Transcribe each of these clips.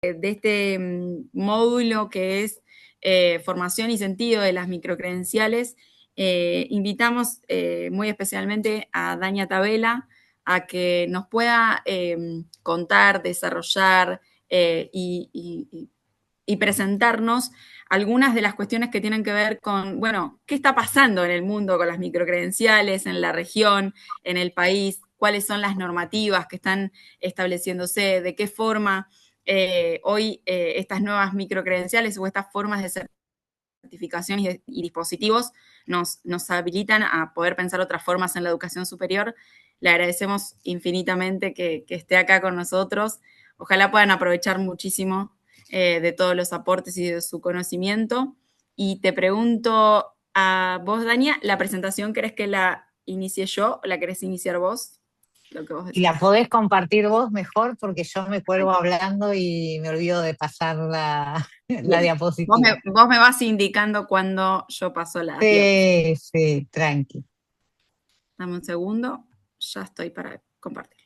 de este módulo que es formación y sentido de las microcredenciales, invitamos muy especialmente a Dania Tabela a que nos pueda contar, desarrollar y presentarnos algunas de las cuestiones que tienen que ver con, bueno, qué está pasando en el mundo con las microcredenciales, en la región, en el país, cuáles son las normativas que están estableciéndose, de qué forma hoy estas nuevas microcredenciales o estas formas de certificación y dispositivos nos habilitan a poder pensar otras formas en la educación superior. Le agradecemos infinitamente que esté acá con nosotros. Ojalá puedan aprovechar muchísimo de todos los aportes y de su conocimiento. Y te pregunto a vos, Dania, ¿la presentación querés que la inicie yo o la querés iniciar vos? Lo que vos Y la decís. podés compartir vos mejor porque yo me cuelgo hablando y me olvido de pasar la Bien. diapositiva. Vos me vas indicando cuando yo paso la diapositiva. Sí, sí, tranqui. Dame un segundo, ya estoy para compartirlo.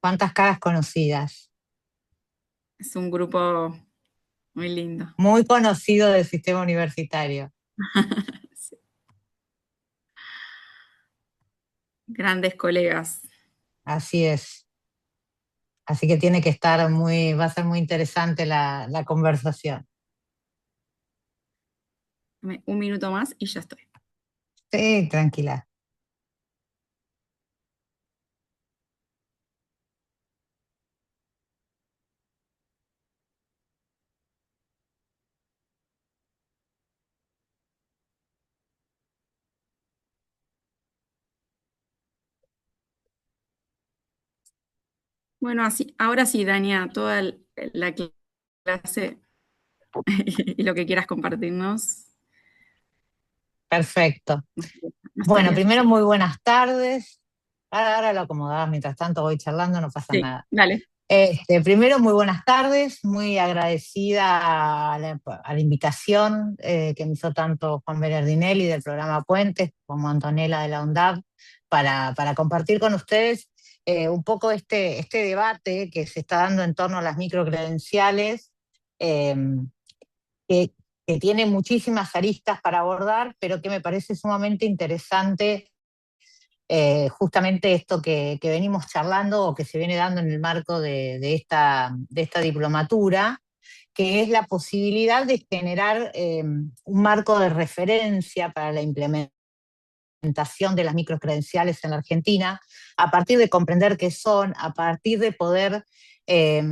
¿Cuántas caras conocidas? Es un grupo muy lindo. Muy conocido del sistema universitario. Sí. Grandes colegas. Así es. Así que tiene que estar va a ser muy interesante la conversación. Dame un minuto más y ya estoy. Sí, tranquila. Bueno, así, ahora sí, Dania, toda la clase y lo que quieras compartirnos, Perfecto. no Bueno, estarías primero haciendo. muy buenas tardes. Ahora lo acomodás, mientras tanto voy charlando, no pasa Sí, nada. dale. Primero, muy buenas tardes, muy agradecida a la invitación que me hizo tanto Juan Bernardinelli del programa Puentes como Antonella de la UNDAV para compartir con ustedes un poco este debate que se está dando en torno a las microcredenciales, eh, que, que tiene muchísimas aristas para abordar, pero que me parece sumamente interesante justamente esto que venimos charlando o que se viene dando en el marco de esta diplomatura, que es la posibilidad de generar un marco de referencia para la implementación de las microcredenciales en la Argentina, a partir de comprender qué son, a partir de poder, eh,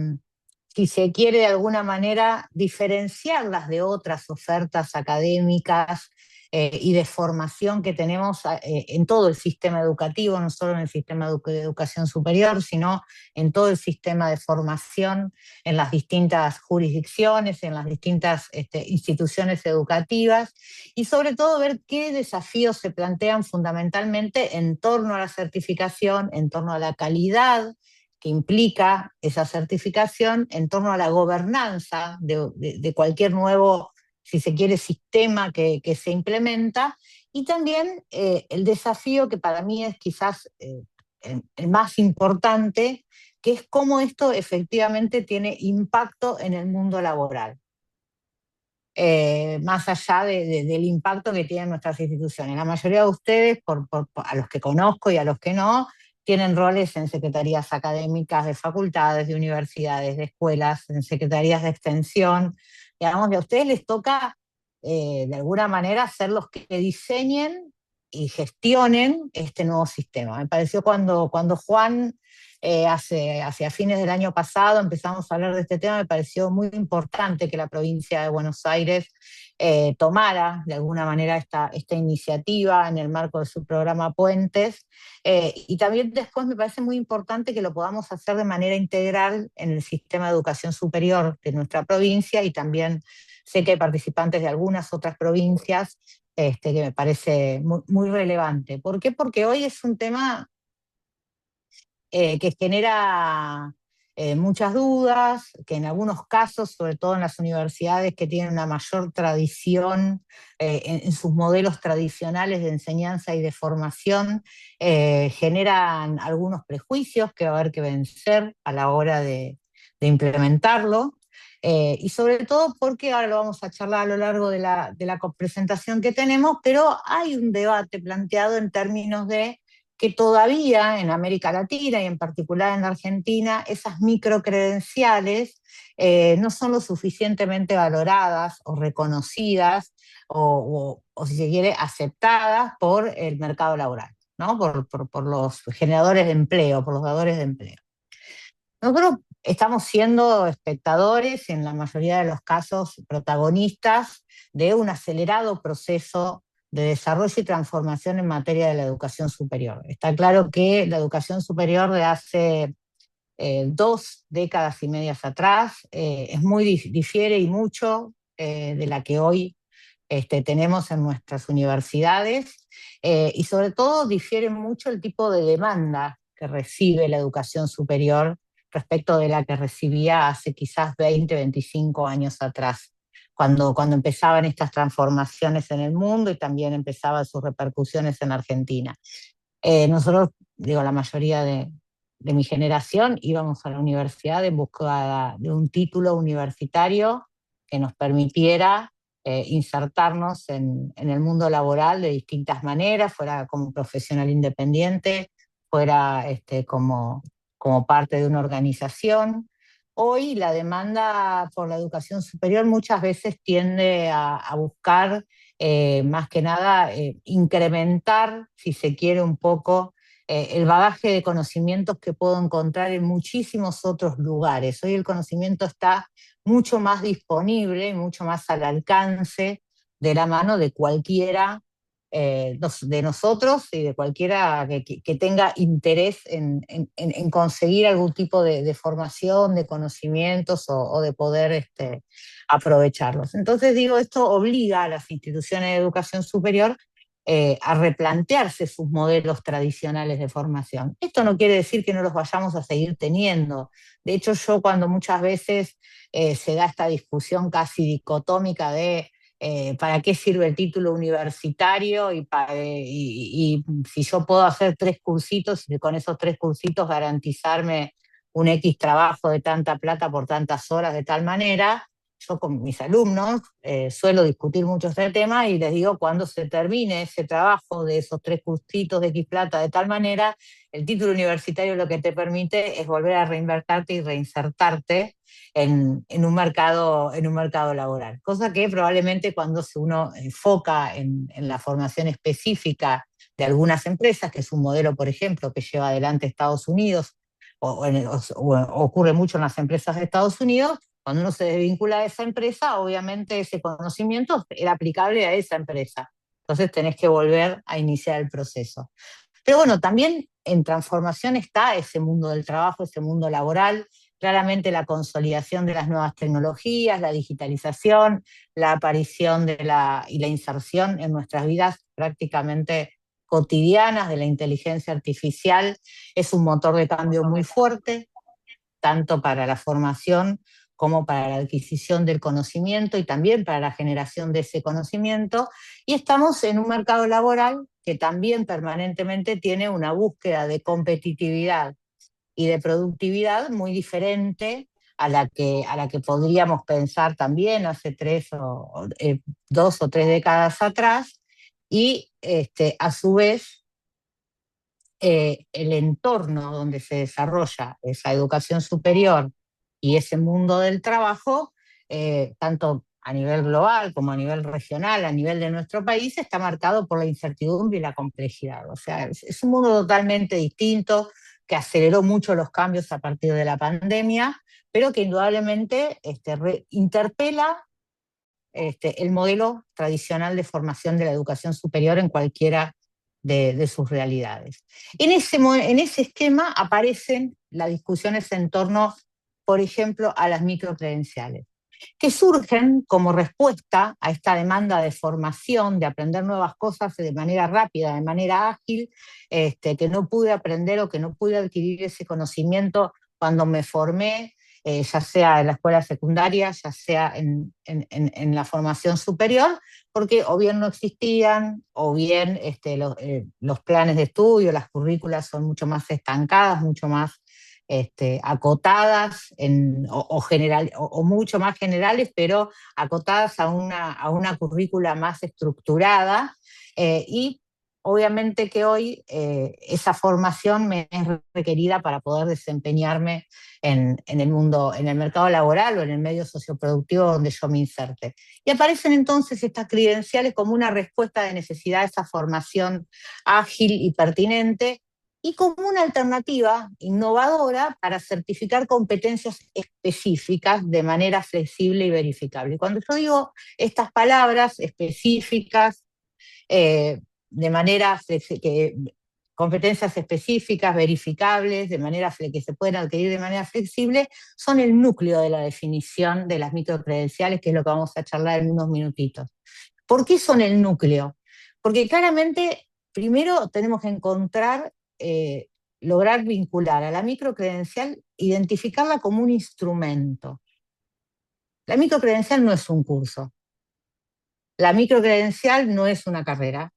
si se quiere de alguna manera, diferenciarlas de otras ofertas académicas y de formación que tenemos en todo el sistema educativo, no solo en el sistema de educación superior, sino en todo el sistema de formación en las distintas jurisdicciones, en las distintas instituciones educativas, y sobre todo ver qué desafíos se plantean fundamentalmente en torno a la certificación, en torno a la calidad que implica esa certificación, en torno a la gobernanza de cualquier nuevo, si se quiere, sistema que se implementa, y también el desafío que para mí es quizás el más importante, que es cómo esto efectivamente tiene impacto en el mundo laboral. Más allá del impacto que tienen nuestras instituciones. La mayoría de ustedes, a los que conozco y a los que no, tienen roles en secretarías académicas de facultades, de universidades, de escuelas, en secretarías de extensión. Digamos, y a ustedes les toca, de alguna manera, ser los que diseñen y gestionen este nuevo sistema. Me pareció cuando Juan hacia fines del año pasado empezamos a hablar de este tema, me pareció muy importante que la provincia de Buenos Aires tomara de alguna manera esta iniciativa en el marco de su programa Puentes, y también después me parece muy importante que lo podamos hacer de manera integral en el sistema de educación superior de nuestra provincia, y también sé que hay participantes de algunas otras provincias, que me parece muy, muy relevante. ¿Por qué? Porque hoy es un tema que genera muchas dudas, que en algunos casos, sobre todo en las universidades que tienen una mayor tradición en sus modelos tradicionales de enseñanza y de formación, generan algunos prejuicios que va a haber que vencer a la hora de implementarlo. Y sobre todo porque ahora lo vamos a charlar a lo largo de la presentación que tenemos, pero hay un debate planteado en términos de que todavía en América Latina y en particular en la Argentina, esas microcredenciales no son lo suficientemente valoradas o reconocidas o si se quiere, aceptadas por el mercado laboral, ¿no? Por los generadores de empleo, por los dadores de empleo. Nosotros estamos siendo espectadores, en la mayoría de los casos protagonistas, de un acelerado proceso de desarrollo y transformación en materia de la educación superior. Está claro que la educación superior de hace 2 décadas y medias atrás difiere y mucho de la que hoy tenemos en nuestras universidades, y sobre todo difiere mucho el tipo de demanda que recibe la educación superior respecto de la que recibía hace quizás 20, 25 años atrás, cuando empezaban estas transformaciones en el mundo y también empezaban sus repercusiones en Argentina. Nosotros, digo, la mayoría de mi generación íbamos a la universidad en busca de un título universitario que nos permitiera insertarnos en el mundo laboral de distintas maneras, fuera como profesional independiente, fuera como parte de una organización. Hoy la demanda por la educación superior muchas veces tiende a buscar más que nada incrementar, si se quiere, un poco el bagaje de conocimientos que puedo encontrar en muchísimos otros lugares. Hoy el conocimiento está mucho más disponible, mucho más al alcance de la mano de cualquiera de nosotros y de cualquiera que tenga interés en conseguir algún tipo de formación, de conocimientos o de poder aprovecharlos. Entonces digo, esto obliga a las instituciones de educación superior a replantearse sus modelos tradicionales de formación. Esto no quiere decir que no los vayamos a seguir teniendo. De hecho, yo cuando muchas veces se da esta discusión casi dicotómica de para qué sirve el título universitario y si yo puedo hacer 3 cursitos y con esos 3 cursitos garantizarme un X trabajo de tanta plata por tantas horas de tal manera. Yo con mis alumnos suelo discutir mucho este tema y les digo, cuando se termine ese trabajo de esos 3 cursitos de X plata de tal manera, el título universitario lo que te permite es volver a reinvertirte y reinsertarte en un mercado laboral. Cosa que probablemente cuando uno enfoca en la formación específica de algunas empresas, que es un modelo, por ejemplo, que lleva adelante Estados Unidos, o ocurre mucho en las empresas de Estados Unidos, cuando uno se desvincula de esa empresa, obviamente ese conocimiento era aplicable a esa empresa. Entonces tenés que volver a iniciar el proceso. Pero bueno, también en transformación está ese mundo del trabajo, ese mundo laboral, claramente la consolidación de las nuevas tecnologías, la digitalización, la aparición y la inserción en nuestras vidas prácticamente cotidianas de la inteligencia artificial es un motor de cambio muy fuerte, tanto para la formación como para la adquisición del conocimiento y también para la generación de ese conocimiento. Y estamos en un mercado laboral que también permanentemente tiene una búsqueda de competitividad y de productividad muy diferente a la que podríamos pensar también hace 2 o 3 décadas atrás, y a su vez el entorno donde se desarrolla esa educación superior y ese mundo del trabajo, tanto a nivel global como a nivel regional, a nivel de nuestro país, está marcado por la incertidumbre y la complejidad. O sea, es un mundo totalmente distinto, que aceleró mucho los cambios a partir de la pandemia, pero que indudablemente interpela el modelo tradicional de formación de la educación superior en cualquiera de sus realidades. En ese esquema aparecen las discusiones en torno, por ejemplo, a las microcredenciales, que surgen como respuesta a esta demanda de formación, de aprender nuevas cosas de manera rápida, de manera ágil, que no pude aprender o que no pude adquirir ese conocimiento cuando me formé, ya sea en la escuela secundaria, ya sea en la formación superior, porque o bien no existían, o bien los planes de estudio, las currículas son mucho más estancadas, mucho más acotadas o mucho más generales, pero acotadas a una currícula más estructurada. Y obviamente que hoy esa formación me es requerida para poder desempeñarme en el mundo, en el mercado laboral o en el medio socioproductivo donde yo me inserte. Y aparecen entonces estas credenciales como una respuesta de necesidad a esa formación ágil y pertinente, y como una alternativa innovadora para certificar competencias específicas de manera flexible y verificable. Y cuando yo digo estas palabras específicas, eh, de manera competencias específicas, verificables, de manera que se pueden adquirir de manera flexible, son el núcleo de la definición de las microcredenciales, que es lo que vamos a charlar en unos minutitos. ¿Por qué son el núcleo? Porque claramente, primero tenemos que encontrar, lograr vincular a la microcredencial, identificarla como un instrumento. La microcredencial no es un curso, la microcredencial no es una carrera,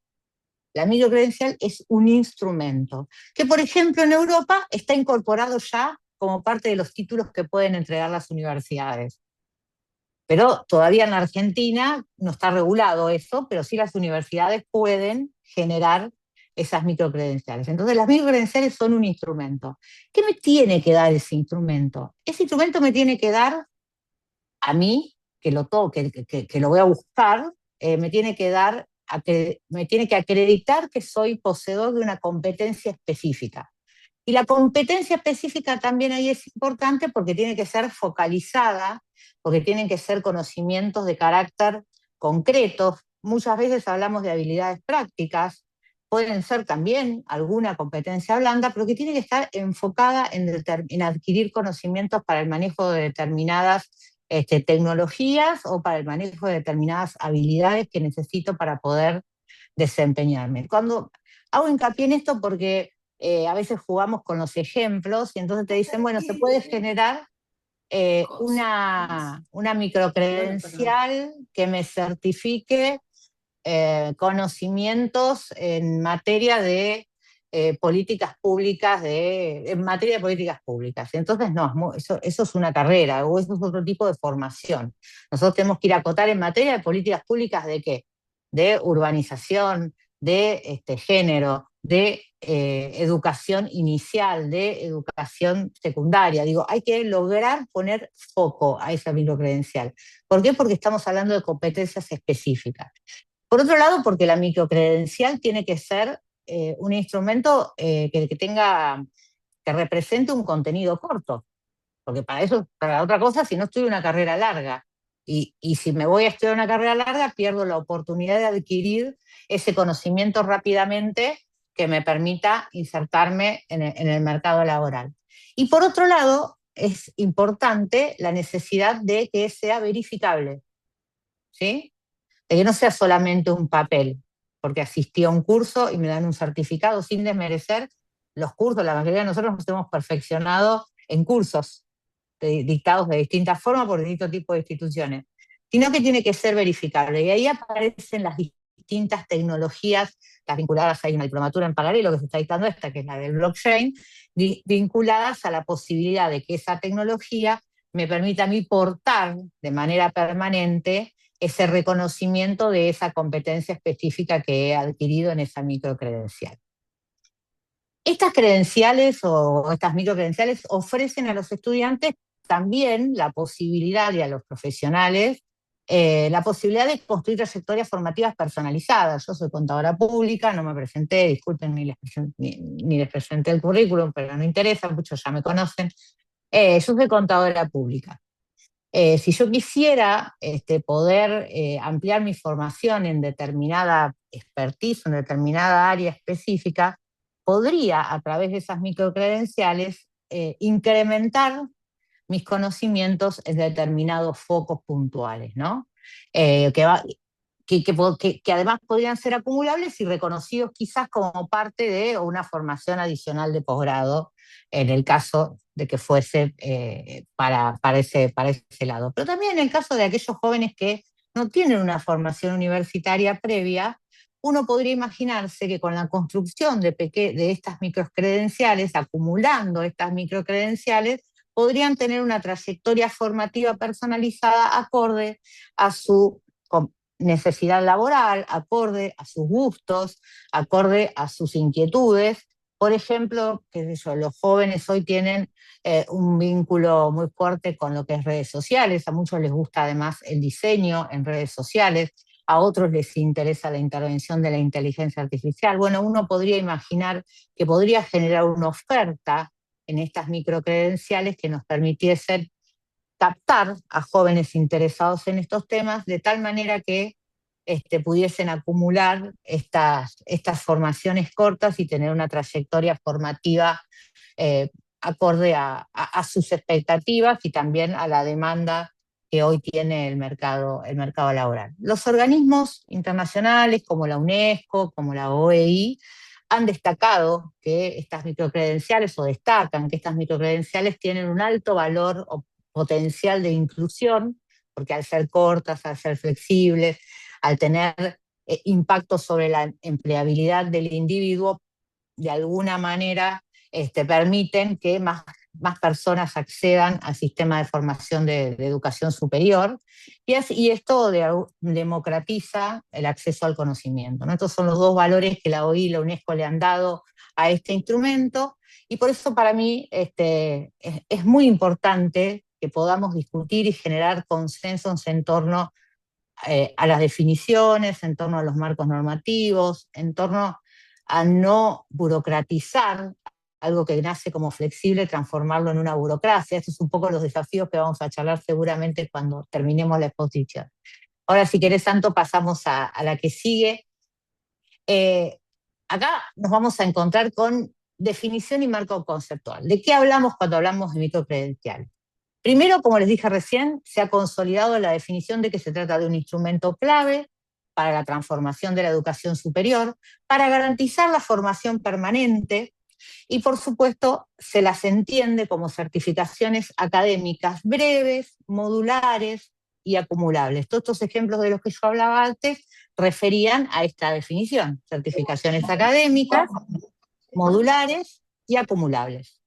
la microcredencial es un instrumento, que por ejemplo en Europa está incorporado ya como parte de los títulos que pueden entregar las universidades. Pero todavía en la Argentina no está regulado eso, pero sí las universidades pueden generar esas microcredenciales. Entonces las microcredenciales son un instrumento. ¿Qué me tiene que dar ese instrumento? Ese instrumento me tiene que dar a mí, que lo toque, que lo voy a buscar, me tiene que dar, me tiene que acreditar que soy poseedor de una competencia específica. Y la competencia específica también ahí es importante porque tiene que ser focalizada, porque tienen que ser conocimientos de carácter concretos. Muchas veces hablamos de habilidades prácticas, pueden ser también alguna competencia blanda, pero que tiene que estar enfocada en adquirir conocimientos para el manejo de determinadas tecnologías o para el manejo de determinadas habilidades que necesito para poder desempeñarme. Cuando hago hincapié en esto porque a veces jugamos con los ejemplos y entonces te dicen, bueno, se puede generar una microcredencial que me certifique conocimientos en materia de políticas públicas, en materia de políticas públicas. Entonces, no, eso es una carrera o eso es otro tipo de formación. Nosotros tenemos que ir a acotar en materia de políticas públicas de qué? De urbanización, de género, de educación inicial, de educación secundaria. Digo, hay que lograr poner foco a esa microcredencial. ¿Por qué? Porque estamos hablando de competencias específicas. Por otro lado, porque la microcredencial tiene que ser un instrumento que represente un contenido corto, porque para eso, para otra cosa, si no estudio una carrera larga, y si me voy a estudiar una carrera larga, pierdo la oportunidad de adquirir ese conocimiento rápidamente que me permita insertarme en el mercado laboral. Y por otro lado, es importante la necesidad de que sea verificable, ¿sí? De que no sea solamente un papel, porque asistí a un curso y me dan un certificado sin desmerecer los cursos. La mayoría de nosotros nos hemos perfeccionado en cursos dictados de distintas formas por distintos tipos de instituciones, sino que tiene que ser verificable. Y ahí aparecen las distintas tecnologías, las vinculadas, hay una diplomatura en paralelo que se está dictando esta, que es la del blockchain, vinculadas a la posibilidad de que esa tecnología me permita a mí portar de manera permanente ese reconocimiento de esa competencia específica que he adquirido en esa microcredencial. Estas credenciales o estas microcredenciales ofrecen a los estudiantes también la posibilidad, y a los profesionales, la posibilidad de construir trayectorias formativas personalizadas. Yo soy contadora pública, no me presenté, disculpen, ni les presenté el currículum, pero no interesa, muchos ya me conocen. Yo soy contadora pública. Si yo quisiera poder ampliar mi formación en determinada expertise, en determinada área específica, podría, a través de esas microcredenciales, incrementar mis conocimientos en determinados focos puntuales, ¿no? Que, que además podrían ser acumulables y reconocidos quizás como parte de una formación adicional de posgrado, en el caso de que fuese para ese lado. Pero también en el caso de aquellos jóvenes que no tienen una formación universitaria previa, uno podría imaginarse que con la construcción de estas microcredenciales, acumulando estas microcredenciales, podrían tener una trayectoria formativa personalizada acorde a su necesidad laboral, acorde a sus gustos, acorde a sus inquietudes. Por ejemplo, qué sé yo, los jóvenes hoy tienen un vínculo muy fuerte con lo que es redes sociales, a muchos les gusta además el diseño en redes sociales, a otros les interesa la intervención de la inteligencia artificial. Bueno, uno podría imaginar que podría generar una oferta en estas microcredenciales que nos permitiesen captar a jóvenes interesados en estos temas de tal manera que pudiesen acumular estas formaciones cortas y tener una trayectoria formativa eh, acorde a sus expectativas y también a la demanda que hoy tiene el mercado laboral. Los organismos internacionales como la UNESCO, como la OEI, han destacado que estas microcredenciales, o destacan que estas microcredenciales tienen un alto valor o potencial de inclusión, porque al ser cortas, al ser flexibles, al tener impacto sobre la empleabilidad del individuo, de alguna manera permiten que más personas accedan al sistema de formación de educación superior y esto democratiza el acceso al conocimiento, ¿no? Estos son los dos valores que la OI y la UNESCO le han dado a este instrumento y por eso para mí es muy importante que podamos discutir y generar consensos en torno a las definiciones, en torno a los marcos normativos, en torno a no burocratizar algo que nace como flexible, transformarlo en una burocracia. Estos son un poco los desafíos que vamos a charlar seguramente cuando terminemos la exposición. Ahora, si querés, Santo, pasamos a la que sigue. Acá nos vamos a encontrar con definición y marco conceptual. ¿De qué hablamos cuando hablamos de microcredenciales? Primero, como les dije recién, se ha consolidado la definición de que se trata de un instrumento clave para la transformación de la educación superior, para garantizar la formación permanente y, por supuesto, se las entiende como certificaciones académicas breves, modulares y acumulables. Todos estos ejemplos de los que yo hablaba antes referían a esta definición: certificaciones académicas, modulares y acumulables.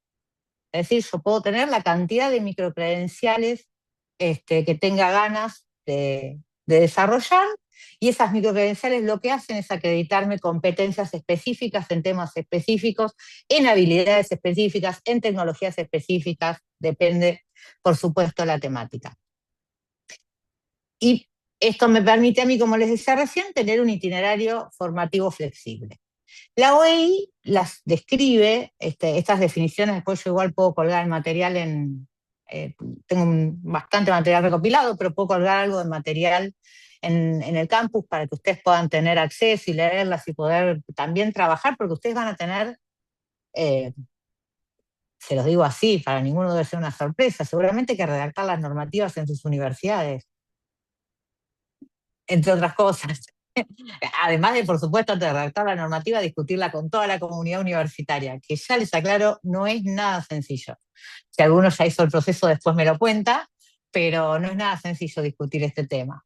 Es decir, yo puedo tener la cantidad de microcredenciales que tenga ganas de desarrollar, y esas microcredenciales lo que hacen es acreditarme competencias específicas en temas específicos, en habilidades específicas, en tecnologías específicas, depende, por supuesto, la temática. Y esto me permite a mí, como les decía recién, tener un itinerario formativo flexible. La OEI las describe, estas definiciones, después yo igual puedo colgar el material tengo bastante material recopilado, pero puedo colgar algo de material en el campus para que ustedes puedan tener acceso y leerlas y poder también trabajar, porque ustedes van a tener, se los digo así, para ninguno debe ser una sorpresa, seguramente que redactar las normativas en sus universidades, entre otras cosas. Además de, por supuesto, de redactar la normativa, discutirla con toda la comunidad universitaria, que ya les aclaro, no es nada sencillo. Si alguno ya hizo el proceso, después me lo cuenta, pero no es nada sencillo discutir este tema.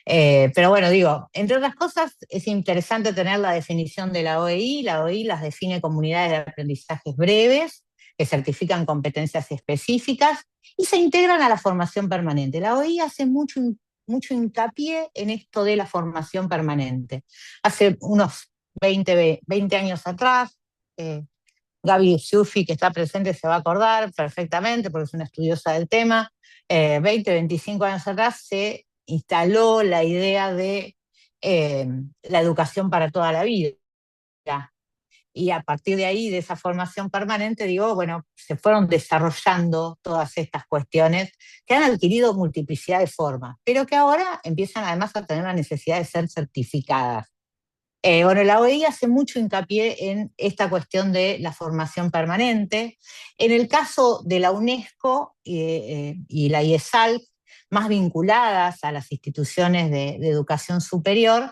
Pero bueno, digo, entre otras cosas, es interesante tener la definición de la OEI. La OEI las define como unidades de aprendizajes breves, que certifican competencias específicas y se integran a la formación permanente. La OEI hace mucho hincapié en esto de la formación permanente. Hace unos 20 años atrás, Gaby Sciuffi, que está presente, se va a acordar perfectamente porque es una estudiosa del tema, 25 años atrás se instaló la idea de la educación para toda la vida. Y a partir de ahí, de esa formación permanente, digo, bueno, se fueron desarrollando todas estas cuestiones que han adquirido multiplicidad de formas, pero que ahora empiezan además a tener la necesidad de ser certificadas. Bueno, la OEI hace mucho hincapié en esta cuestión de la formación permanente. En el caso de la UNESCO y la IESAL, más vinculadas a las instituciones de educación superior,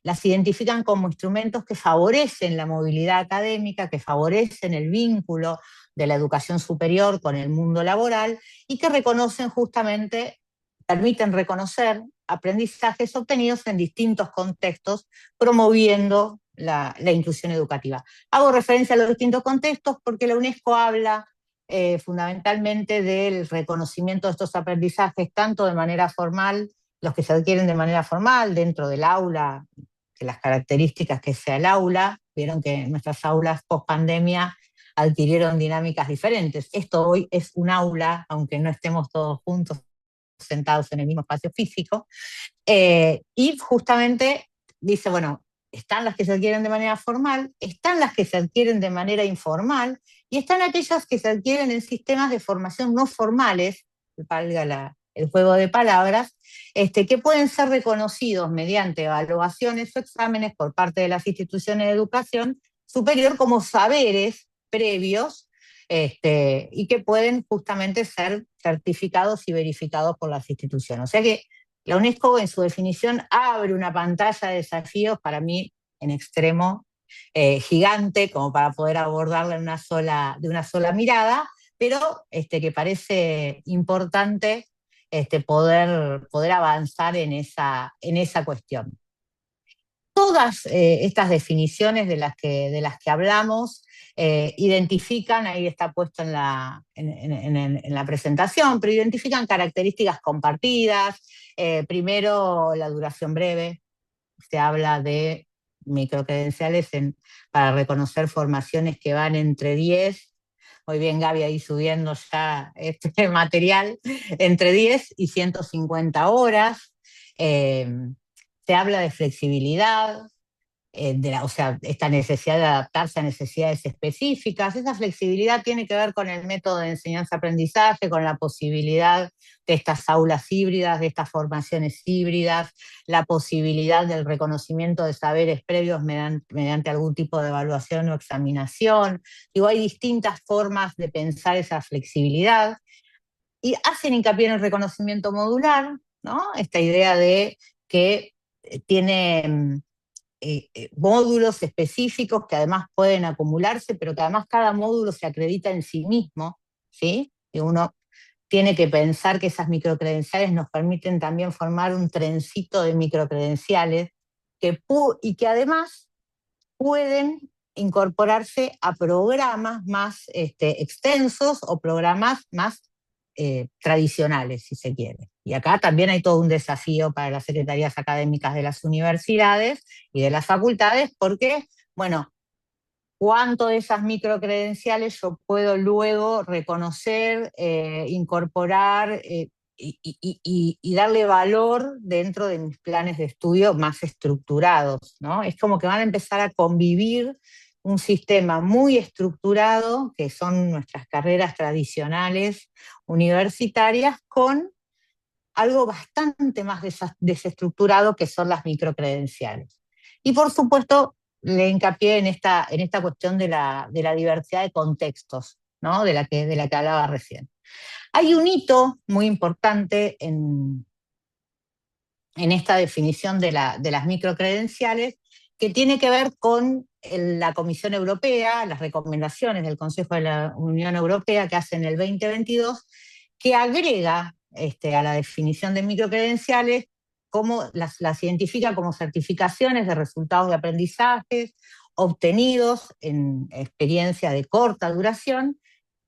las identifican como instrumentos que favorecen la movilidad académica, que favorecen el vínculo de la educación superior con el mundo laboral y que reconocen justamente, permiten reconocer aprendizajes obtenidos en distintos contextos, promoviendo la inclusión educativa. Hago referencia a los distintos contextos porque la UNESCO habla fundamentalmente del reconocimiento de estos aprendizajes, tanto de manera formal, los que se adquieren de manera formal dentro del aula, de las características que sea el aula. Vieron que nuestras aulas post pandemia adquirieron dinámicas diferentes. Esto hoy es un aula, aunque no estemos todos juntos sentados en el mismo espacio físico, y justamente dice, bueno, están las que se adquieren de manera formal, están las que se adquieren de manera informal, y están aquellas que se adquieren en sistemas de formación no formales, valga el juego de palabras, que pueden ser reconocidos mediante evaluaciones o exámenes por parte de las instituciones de educación superior como saberes previos, y que pueden justamente ser certificados y verificados por las instituciones. O sea que la UNESCO en su definición abre una pantalla de desafíos para mí en extremo gigante, como para poder abordarla de una sola mirada, pero que parece importante poder avanzar en esa cuestión. Todas estas definiciones de las que hablamos identifican, ahí está puesto en la presentación, pero identifican características compartidas. Primero, la duración breve. Se habla de microcredenciales para reconocer formaciones que van entre 10, muy bien Gaby ahí subiendo ya este material, entre 10 y 150 horas. Se habla de flexibilidad, o sea, esta necesidad de adaptarse a necesidades específicas. Esa flexibilidad tiene que ver con el método de enseñanza-aprendizaje, con la posibilidad de estas aulas híbridas, de estas formaciones híbridas, la posibilidad del reconocimiento de saberes previos mediante algún tipo de evaluación o examinación. Digo, hay distintas formas de pensar esa flexibilidad y hacen hincapié en el reconocimiento modular, ¿no? Esta idea de que tiene módulos específicos que además pueden acumularse, pero que además cada módulo se acredita en sí mismo, ¿sí? Y uno tiene que pensar que esas microcredenciales nos permiten también formar un trencito de microcredenciales y que además pueden incorporarse a programas más extensos o programas más tradicionales, si se quiere. Y acá también hay todo un desafío para las secretarías académicas de las universidades y de las facultades, porque, bueno, cuánto de esas microcredenciales yo puedo luego reconocer, incorporar y darle valor dentro de mis planes de estudio más estructurados, ¿no? Es como que van a empezar a convivir un sistema muy estructurado, que son nuestras carreras tradicionales universitarias, con algo bastante más desestructurado que son las microcredenciales. Y por supuesto, le hincapié en esta cuestión de la diversidad de contextos, ¿no? de la que hablaba recién. Hay un hito muy importante en esta definición de las microcredenciales que tiene que ver con la Comisión Europea, las recomendaciones del Consejo de la Unión Europea que hacen el 2022, que agrega a la definición de microcredenciales como las identifica como certificaciones de resultados de aprendizajes obtenidos en experiencia de corta duración,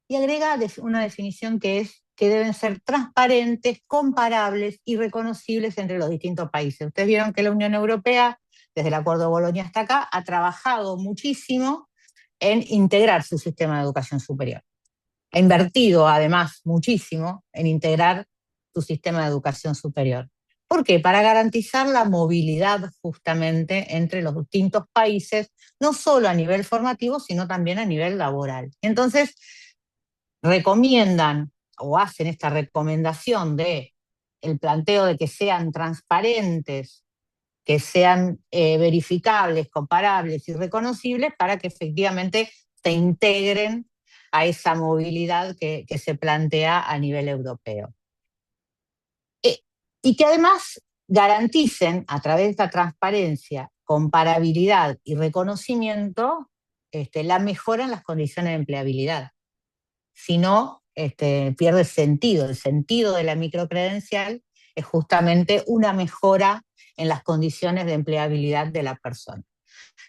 y agrega una definición que deben ser transparentes, comparables y reconocibles entre los distintos países. Ustedes vieron que la Unión Europea, desde el Acuerdo de Bolonia hasta acá, ha trabajado muchísimo en integrar su sistema de educación superior. Ha invertido, además, muchísimo en integrar su sistema de educación superior. ¿Por qué? Para garantizar la movilidad justamente entre los distintos países, no solo a nivel formativo, sino también a nivel laboral. Entonces, recomiendan o hacen esta recomendación de el planteo de que sean transparentes, que sean verificables, comparables y reconocibles para que efectivamente se integren a esa movilidad que se plantea a nivel europeo. Y que además garanticen a través de esta transparencia, comparabilidad y reconocimiento la mejora en las condiciones de empleabilidad. si no, pierde sentido. El sentido de la microcredencial es justamente una mejora en las condiciones de empleabilidad de la persona.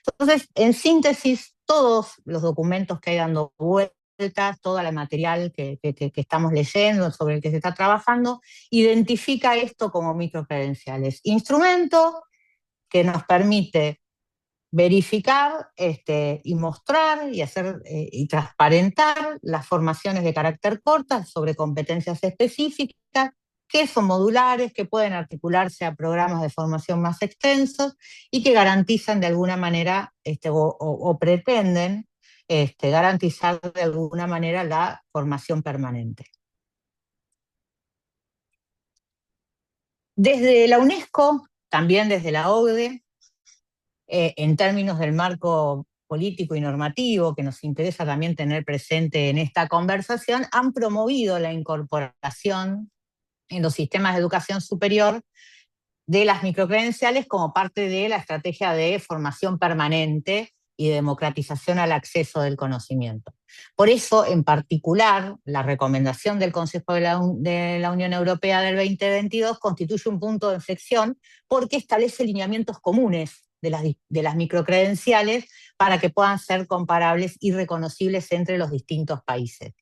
Entonces, en síntesis, todos los documentos que hay dando vueltas, todo el material que estamos leyendo, sobre el que se está trabajando, identifica esto como microcredenciales. Instrumento que nos permite verificar y mostrar y hacer y transparentar las formaciones de carácter cortas sobre competencias específicas que son modulares, que pueden articularse a programas de formación más extensos y que garantizan de alguna manera o pretenden garantizar de alguna manera la formación permanente. Desde la UNESCO, también desde la OCDE, en términos del marco político y normativo que nos interesa también tener presente en esta conversación, han promovido la incorporación en los sistemas de educación superior de las microcredenciales como parte de la estrategia de formación permanente y de democratización al acceso del conocimiento. Por eso, en particular, la recomendación del Consejo de la Unión Europea del 2022 constituye un punto de inflexión porque establece lineamientos comunes de las microcredenciales para que puedan ser comparables y reconocibles entre los distintos países.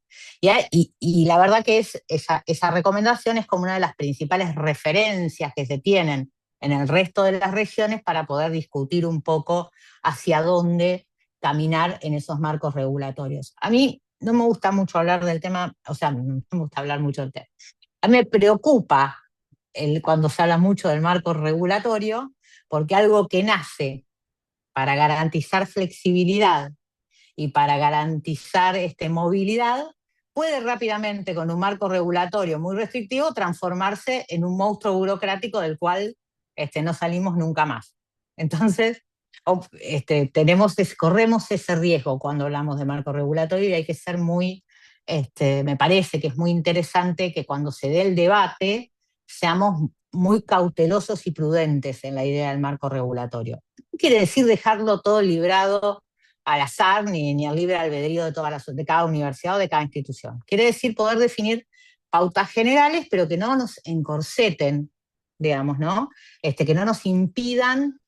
Y la verdad que esa recomendación es como una de las principales referencias que se tienen en el resto de las regiones para poder discutir un poco hacia dónde caminar en esos marcos regulatorios. A mí no me gusta mucho hablar del tema, o sea, no me gusta hablar mucho del tema. A mí me preocupa cuando se habla mucho del marco regulatorio, porque algo que nace para garantizar flexibilidad y para garantizar movilidad, puede rápidamente, con un marco regulatorio muy restrictivo, transformarse en un monstruo burocrático del cual no salimos nunca más. Entonces, corremos ese riesgo cuando hablamos de marco regulatorio y hay que ser muy, me parece que es muy interesante que cuando se dé el debate seamos muy cautelosos y prudentes en la idea del marco regulatorio. No quiere decir dejarlo todo librado al azar ni al libre albedrío de cada universidad o de cada institución. Quiere decir poder definir pautas generales, pero que no nos encorseten, digamos, ¿no? Que no nos impidan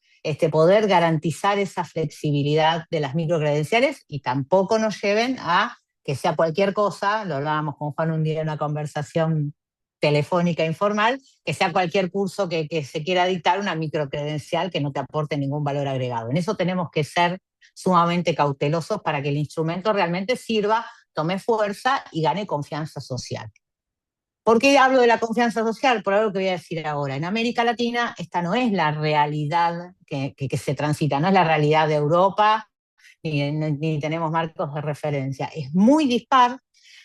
poder garantizar esa flexibilidad de las microcredenciales y tampoco nos lleven a que sea cualquier cosa, lo hablábamos con Juan un día en una conversación telefónica informal, que sea cualquier curso que se quiera dictar una microcredencial que no te aporte ningún valor agregado. En eso tenemos que ser sumamente cautelosos para que el instrumento realmente sirva, tome fuerza y gane confianza social. ¿Por qué hablo de la confianza social? Por algo que voy a decir ahora. En América Latina esta no es la realidad que se transita, no es la realidad de Europa, ni tenemos marcos de referencia. Es muy dispar.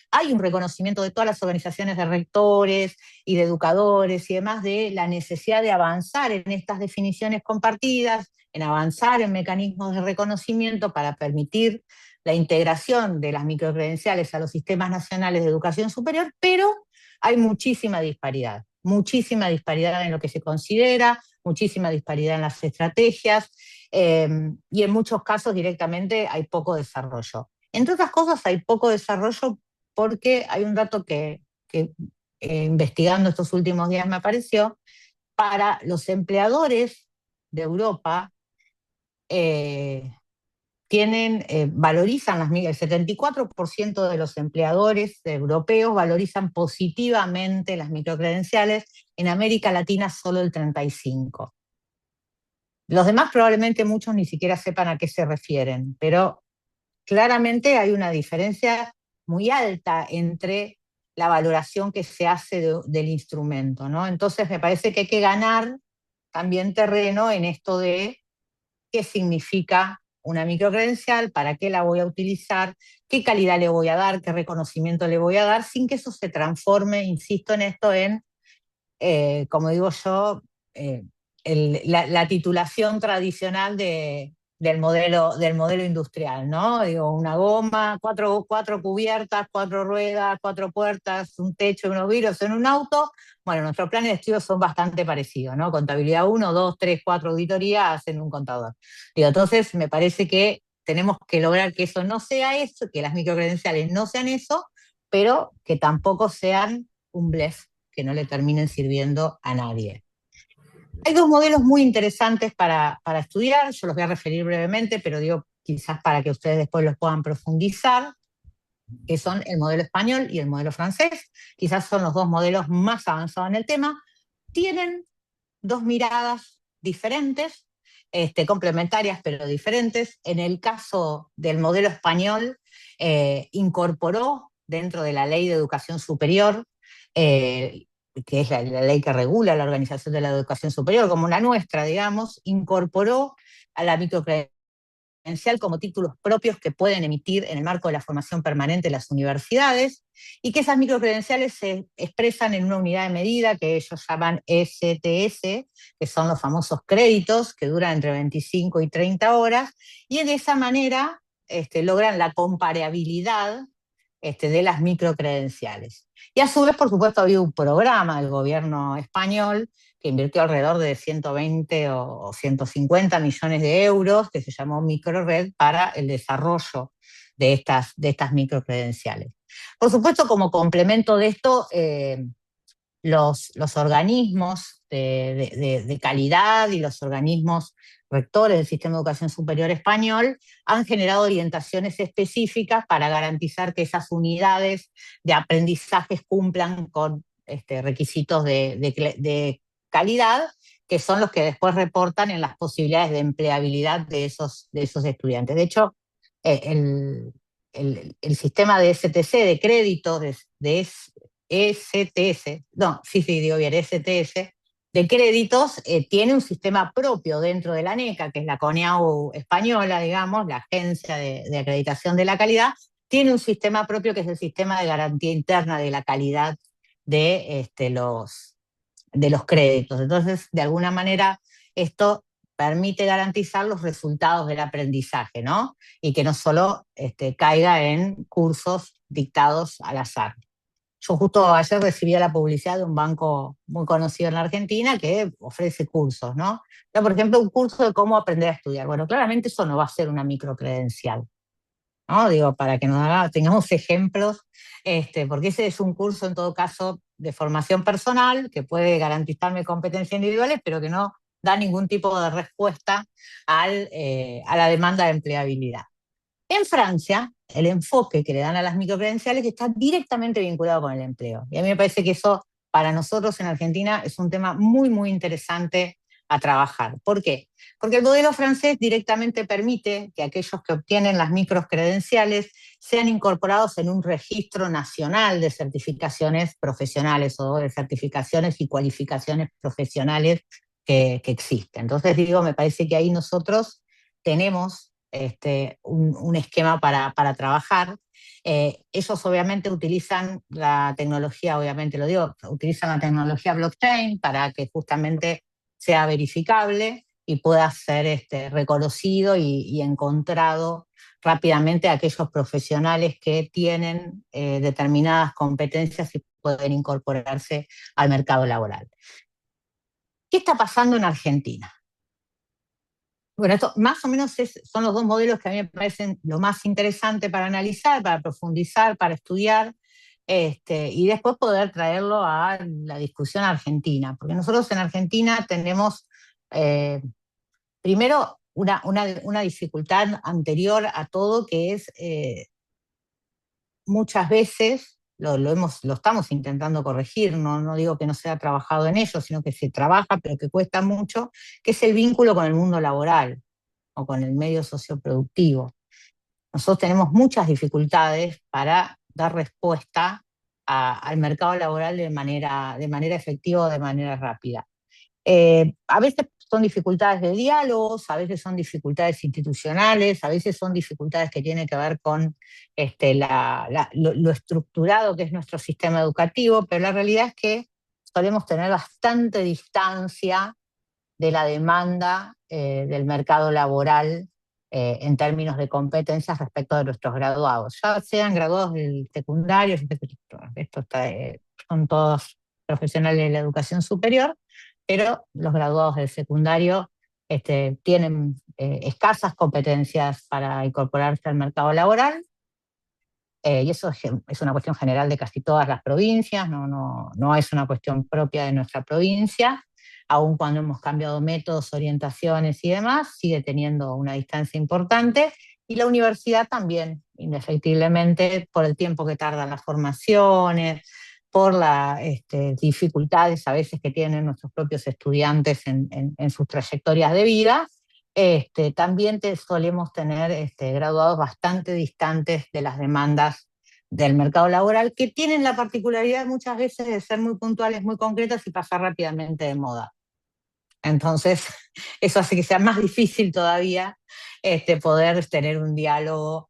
Hay un reconocimiento de todas las organizaciones de rectores y de educadores y demás de la necesidad de avanzar en estas definiciones compartidas, en avanzar en mecanismos de reconocimiento para permitir la integración de las microcredenciales a los sistemas nacionales de educación superior, pero hay muchísima disparidad en lo que se considera, muchísima disparidad en las estrategias, y en muchos casos directamente hay poco desarrollo. Entre otras cosas, hay poco desarrollo porque hay un dato que investigando estos últimos días me apareció. Para los empleadores de Europa, valorizan el 74% de los empleadores europeos valorizan positivamente las microcredenciales, en América Latina solo el 35%. Los demás probablemente muchos ni siquiera sepan a qué se refieren, pero claramente hay una diferencia muy alta entre la valoración que se hace del instrumento, ¿no? Entonces me parece que hay que ganar también terreno en esto de qué significa una microcredencial, para qué la voy a utilizar, qué calidad le voy a dar, qué reconocimiento le voy a dar, sin que eso se transforme, insisto en esto, en, como digo yo, la titulación tradicional del modelo industrial, ¿no? Digo, una goma, cuatro cubiertas, 4 ruedas, 4 puertas, un techo, unos vidrios en un auto. Bueno, nuestros planes de estudio son bastante parecidos, ¿no? Contabilidad 1, 2, 3, 4 auditorías hacen un contador. Digo, entonces me parece que tenemos que lograr que eso no sea eso, que las microcredenciales no sean eso, pero que tampoco sean un blef, que no le terminen sirviendo a nadie. Hay dos modelos muy interesantes para estudiar, yo los voy a referir brevemente, pero digo quizás para que ustedes después los puedan profundizar, que son el modelo español y el modelo francés. Quizás son los dos modelos más avanzados en el tema. Tienen dos miradas diferentes, complementarias pero diferentes. En el caso del modelo español, incorporó dentro de la Ley de Educación Superior, eh, que es la ley que regula la organización de la educación superior, como la nuestra, digamos, incorporó a la microcredencial como títulos propios que pueden emitir en el marco de la formación permanente de las universidades, y que esas microcredenciales se expresan en una unidad de medida que ellos llaman ECTS, que son los famosos créditos que duran entre 25 y 30 horas, y de esa manera logran la comparabilidad de las microcredenciales. Y a su vez, por supuesto, había un programa del gobierno español que invirtió alrededor de 120 o 150 millones de euros, que se llamó Microred, para el desarrollo de estas microcredenciales. Por supuesto, como complemento de esto, los organismos de calidad y los organismos rectores del sistema de educación superior español han generado orientaciones específicas para garantizar que esas unidades de aprendizajes cumplan con requisitos de calidad, que son los que después reportan en las posibilidades de empleabilidad de esos estudiantes. De hecho, el sistema de STC, de créditos, de ECTS, no, sí, digo bien, ECTS, de créditos, tiene un sistema propio dentro de la ANECA, que es la CONEAU española, digamos, la Agencia de Acreditación de la Calidad, tiene un sistema propio que es el sistema de garantía interna de la calidad de los créditos. Entonces, de alguna manera, esto permite garantizar los resultados del aprendizaje, ¿no? Y que no solo caiga en cursos dictados al azar. Yo justo ayer recibí la publicidad de un banco muy conocido en la Argentina que ofrece cursos, ¿no? Yo, por ejemplo, un curso de cómo aprender a estudiar. Bueno, claramente eso no va a ser una microcredencial, ¿no? Digo, para que tengamos ejemplos, porque ese es un curso en todo caso de formación personal que puede garantizarme competencias individuales, pero que no da ningún tipo de respuesta a la demanda de empleabilidad. En Francia, el enfoque que le dan a las microcredenciales está directamente vinculado con el empleo. Y a mí me parece que eso, para nosotros en Argentina, es un tema muy, muy interesante a trabajar. ¿Por qué? Porque el modelo francés directamente permite que aquellos que obtienen las microcredenciales sean incorporados en un registro nacional de certificaciones profesionales o de certificaciones y cualificaciones profesionales que existen. Entonces, digo, me parece que ahí nosotros tenemos un esquema para trabajar. Ellos obviamente utilizan la tecnología, obviamente lo digo, utilizan la tecnología blockchain para que justamente sea verificable y pueda ser reconocido y encontrado rápidamente a aquellos profesionales que tienen determinadas competencias y pueden incorporarse al mercado laboral. ¿Qué está pasando en Argentina? Bueno, esto más o menos son los dos modelos que a mí me parecen lo más interesante para analizar, para profundizar, para estudiar, y después poder traerlo a la discusión argentina. Porque nosotros en Argentina tenemos, primero, una dificultad anterior a todo, que es muchas veces, lo estamos intentando corregir, no digo que no se ha trabajado en ello, sino que se trabaja, pero que cuesta mucho, que es el vínculo con el mundo laboral o con el medio socioproductivo. Nosotros tenemos muchas dificultades para dar respuesta al mercado laboral de manera efectiva o de manera rápida. A veces son dificultades de diálogos, a veces son dificultades institucionales, a veces son dificultades que tienen que ver con lo estructurado que es nuestro sistema educativo, pero la realidad es que solemos tener bastante distancia de la demanda del mercado laboral en términos de competencias respecto de nuestros graduados, ya sean graduados del secundario, son todos profesionales de la educación superior, pero los graduados del secundario tienen escasas competencias para incorporarse al mercado laboral. y eso es una cuestión general de casi todas las provincias, no es una cuestión propia de nuestra provincia, aun cuando hemos cambiado métodos, orientaciones y demás, sigue teniendo una distancia importante, y la universidad también, indefectiblemente, por el tiempo que tardan las formaciones, por las dificultades a veces que tienen nuestros propios estudiantes en sus trayectorias de vida. También solemos tener graduados bastante distantes de las demandas del mercado laboral, que tienen la particularidad muchas veces de ser muy puntuales, muy concretas y pasar rápidamente de moda. Entonces, eso hace que sea más difícil todavía poder tener un diálogo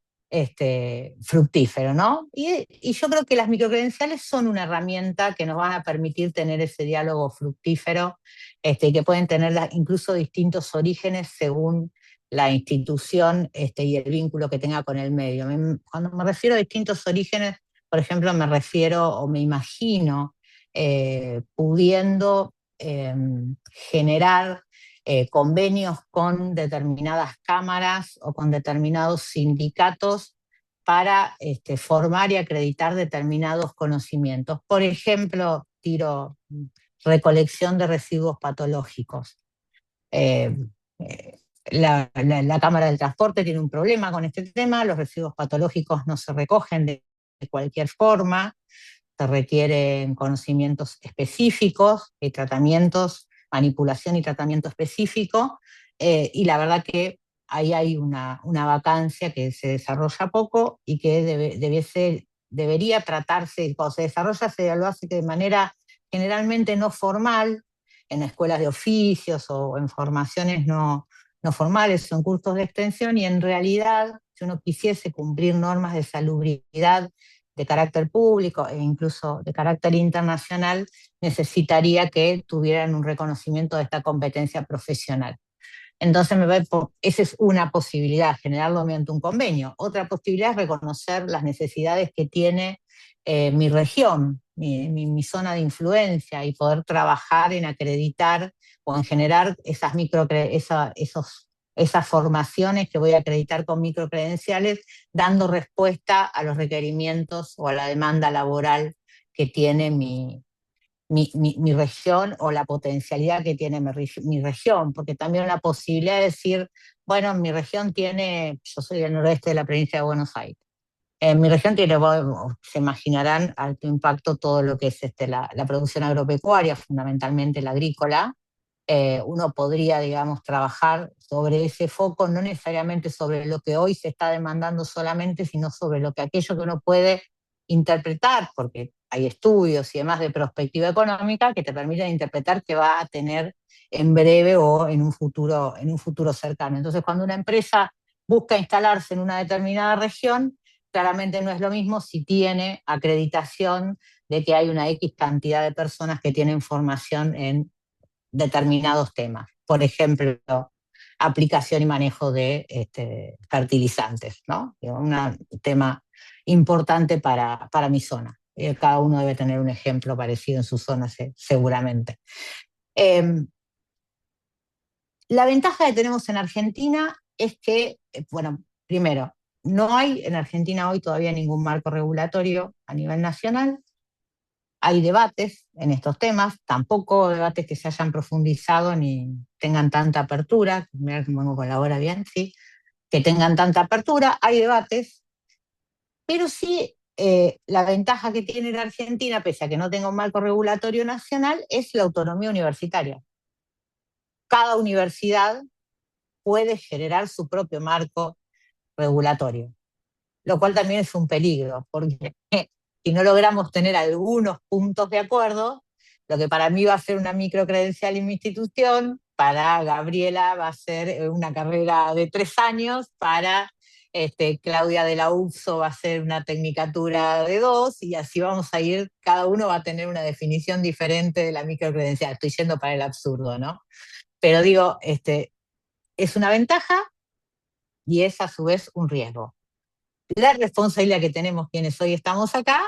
fructífero, ¿no? Y yo creo que las microcredenciales son una herramienta que nos van a permitir tener ese diálogo fructífero, que pueden tener incluso distintos orígenes según la institución y el vínculo que tenga con el medio. Cuando me refiero a distintos orígenes, por ejemplo, me refiero o me imagino pudiendo generar convenios con determinadas cámaras o con determinados sindicatos para formar y acreditar determinados conocimientos. Por ejemplo, recolección de residuos patológicos. Eh, la Cámara del Transporte tiene un problema con este tema, los residuos patológicos no se recogen de cualquier forma, se requieren conocimientos específicos, tratamientos, manipulación y tratamiento específico, y la verdad que ahí hay una vacancia que se desarrolla poco y que debería tratarse, cuando se desarrolla se lo hace de manera generalmente no formal, en escuelas de oficios o en formaciones no formales o en cursos de extensión, y en realidad, si uno quisiese cumplir normas de salubridad de carácter público e incluso de carácter internacional, necesitaría que tuvieran un reconocimiento de esta competencia profesional. Entonces, esa es una posibilidad, generarlo mediante un convenio. Otra posibilidad es reconocer las necesidades que tiene mi región, mi zona de influencia, y poder trabajar en acreditar o en generar esas formaciones que voy a acreditar con microcredenciales, dando respuesta a los requerimientos o a la demanda laboral que tiene mi región, o la potencialidad que tiene mi región, porque también la posibilidad de decir, bueno, mi región yo soy del noroeste de la provincia de Buenos Aires, en mi región tiene, se imaginarán, alto impacto todo lo que es la producción agropecuaria, fundamentalmente la agrícola. Uno podría, digamos, trabajar sobre ese foco, no necesariamente sobre lo que hoy se está demandando solamente, sino sobre aquello que uno puede interpretar, porque hay estudios y demás de perspectiva económica que te permiten interpretar que va a tener en breve o en un futuro cercano. Entonces, cuando una empresa busca instalarse en una determinada región, claramente no es lo mismo si tiene acreditación de que hay una X cantidad de personas que tienen formación en determinados temas. Por ejemplo, aplicación y manejo de fertilizantes, ¿no? Un tema importante para mi zona. Cada uno debe tener un ejemplo parecido en su zona, seguramente. La ventaja que tenemos en Argentina es que, bueno, primero, no hay en Argentina hoy todavía ningún marco regulatorio a nivel nacional. Hay debates en estos temas, tampoco debates que se hayan profundizado ni tengan tanta apertura. Mira que me vengo con la hora bien, sí, que tengan tanta apertura. Hay debates, pero sí la ventaja que tiene la Argentina, pese a que no tenga un marco regulatorio nacional, es la autonomía universitaria. Cada universidad puede generar su propio marco regulatorio, lo cual también es un peligro, porque si no logramos tener algunos puntos de acuerdo, lo que para mí va a ser una microcredencial en mi institución, para Gabriela va a ser una carrera de 3 años, para Claudia de la UPSO va a ser una tecnicatura de 2, y así vamos a ir, cada uno va a tener una definición diferente de la microcredencial. Estoy yendo para el absurdo, ¿no? Pero digo, es una ventaja y es a su vez un riesgo. La responsabilidad que tenemos quienes hoy estamos acá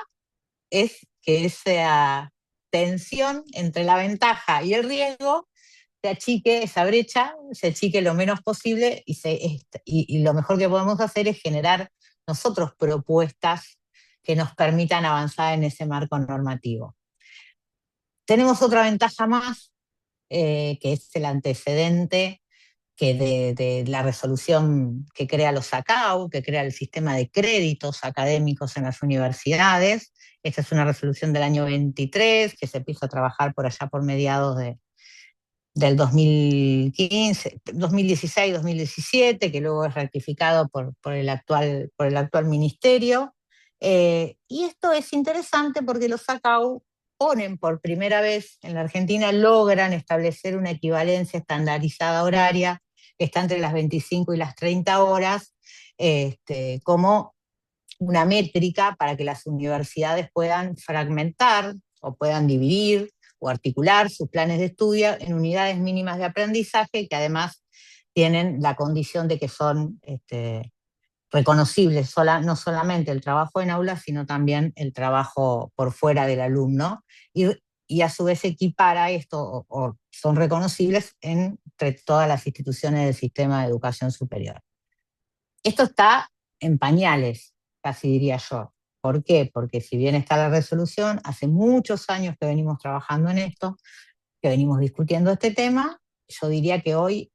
es que esa tensión entre la ventaja y el riesgo se achique, esa brecha se achique lo menos posible, y lo mejor que podemos hacer es generar nosotros propuestas que nos permitan avanzar en ese marco normativo. Tenemos otra ventaja más, que es el antecedente que de la resolución que crea los ACAU, que crea el sistema de créditos académicos en las universidades. Esta es una resolución del año 23, que se empieza a trabajar por allá por mediados del 2015, 2016, 2017, que luego es rectificado por el actual ministerio. Y esto es interesante porque los ACAU ponen por primera vez en la Argentina, logran establecer una equivalencia estandarizada horaria que está entre las 25 y las 30 horas, como una métrica para que las universidades puedan fragmentar o puedan dividir o articular sus planes de estudio en unidades mínimas de aprendizaje que además tienen la condición de que son reconocibles, no solamente el trabajo en aula, sino también el trabajo por fuera del alumno, y a su vez equipara esto, o son reconocibles entre todas las instituciones del sistema de educación superior. Esto está en pañales, casi diría yo. ¿Por qué? Porque si bien está la resolución, hace muchos años que venimos trabajando en esto, que venimos discutiendo este tema. Yo diría que hoy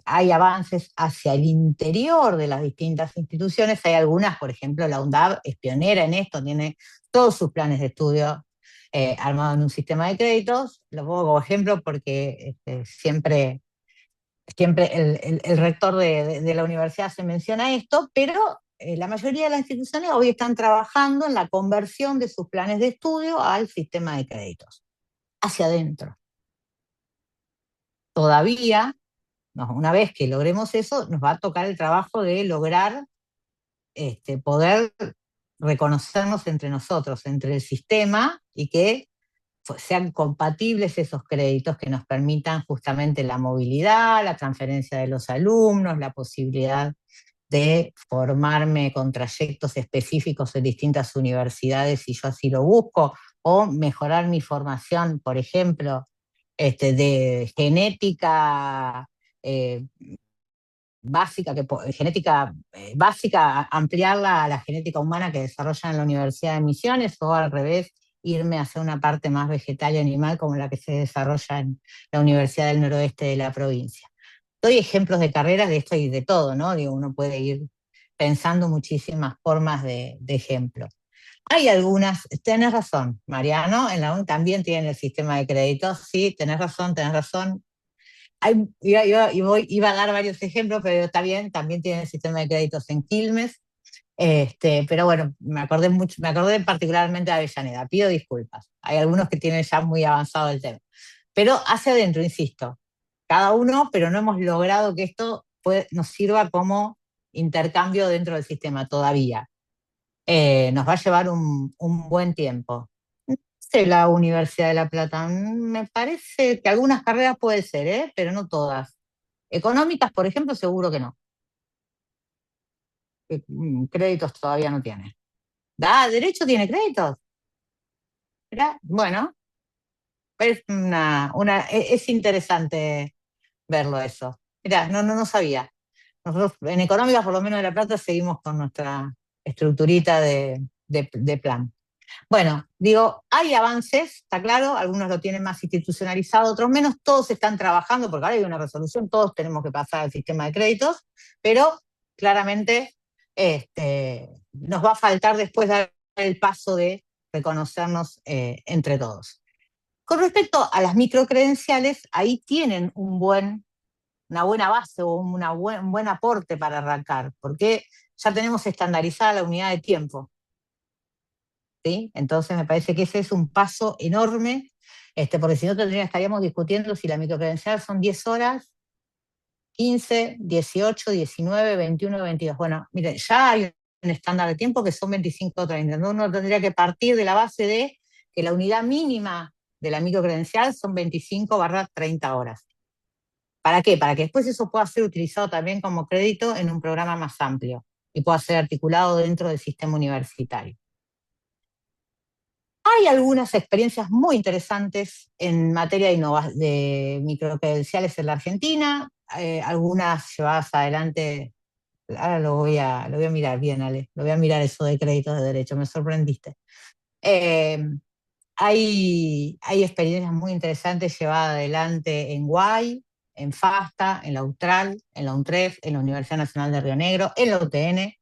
hay avances hacia el interior de las distintas instituciones. Hay algunas, por ejemplo, la UNDAV es pionera en esto, tiene todos sus planes de estudio armados en un sistema de créditos. Lo pongo como ejemplo porque siempre el rector de la universidad se menciona esto, pero la mayoría de las instituciones hoy están trabajando en la conversión de sus planes de estudio al sistema de créditos, hacia adentro. Todavía, una vez que logremos eso, nos va a tocar el trabajo de lograr poder reconocernos entre nosotros, entre el sistema, y que sean compatibles esos créditos que nos permitan justamente la movilidad, la transferencia de los alumnos, la posibilidad de formarme con trayectos específicos en distintas universidades si yo así lo busco, o mejorar mi formación, por ejemplo, de genética básica, ampliarla a la genética humana que desarrollan en la Universidad de Misiones, o al revés, irme hacia una parte más vegetal y animal como la que se desarrolla en la Universidad del Noroeste de la provincia. Doy ejemplos de carreras de esto y de todo, ¿no? Digo, uno puede ir pensando muchísimas formas de ejemplo. Hay algunas, tenés razón, Mariano, en la UN también tienen el sistema de créditos, sí, tenés razón. Iba a dar varios ejemplos, pero también tienen el sistema de créditos en Quilmes. Pero bueno, me acordé particularmente de Avellaneda, pido disculpas. Hay algunos que tienen ya muy avanzado el tema. Pero hacia adentro, insisto, cada uno, pero no hemos logrado que esto nos sirva como intercambio dentro del sistema todavía. Nos va a llevar un buen tiempo. No sé, la Universidad de La Plata, me parece que algunas carreras puede ser, pero no todas. Económicas, por ejemplo, seguro que no. Créditos todavía no tiene. ¿Derecho tiene créditos? Bueno, es interesante verlo eso. Mirá, no sabía. Nosotros en económicas, por lo menos de La Plata, seguimos con nuestra estructurita de plan. Bueno, digo, hay avances, está claro, algunos lo tienen más institucionalizado, otros menos, todos están trabajando, porque ahora hay una resolución, todos tenemos que pasar al sistema de créditos, pero claramente nos va a faltar después dar el paso de reconocernos entre todos. Con respecto a las microcredenciales, ahí tienen una buena base o un buen aporte para arrancar, porque ya tenemos estandarizada la unidad de tiempo. ¿Sí? Entonces me parece que ese es un paso enorme, porque si no estaríamos discutiendo si la microcredencial son 10 horas, 15, 18, 19, 21, 22. Bueno, miren, ya hay un estándar de tiempo que son 25 o 30. Uno tendría que partir de la base de que la unidad mínima de la microcredencial son 25/30 horas. ¿Para qué? Para que después eso pueda ser utilizado también como crédito en un programa más amplio y pueda ser articulado dentro del sistema universitario. Hay algunas experiencias muy interesantes en materia de microcredenciales en la Argentina, algunas llevadas adelante ahora lo voy a mirar bien, Ale, lo voy a mirar eso de créditos de derecho, me sorprendiste. Eh, hay experiencias muy interesantes llevadas adelante en UAI, en FASTA, en la UTRAL, en la UNTREF, en la Universidad Nacional de Río Negro, en la UTN.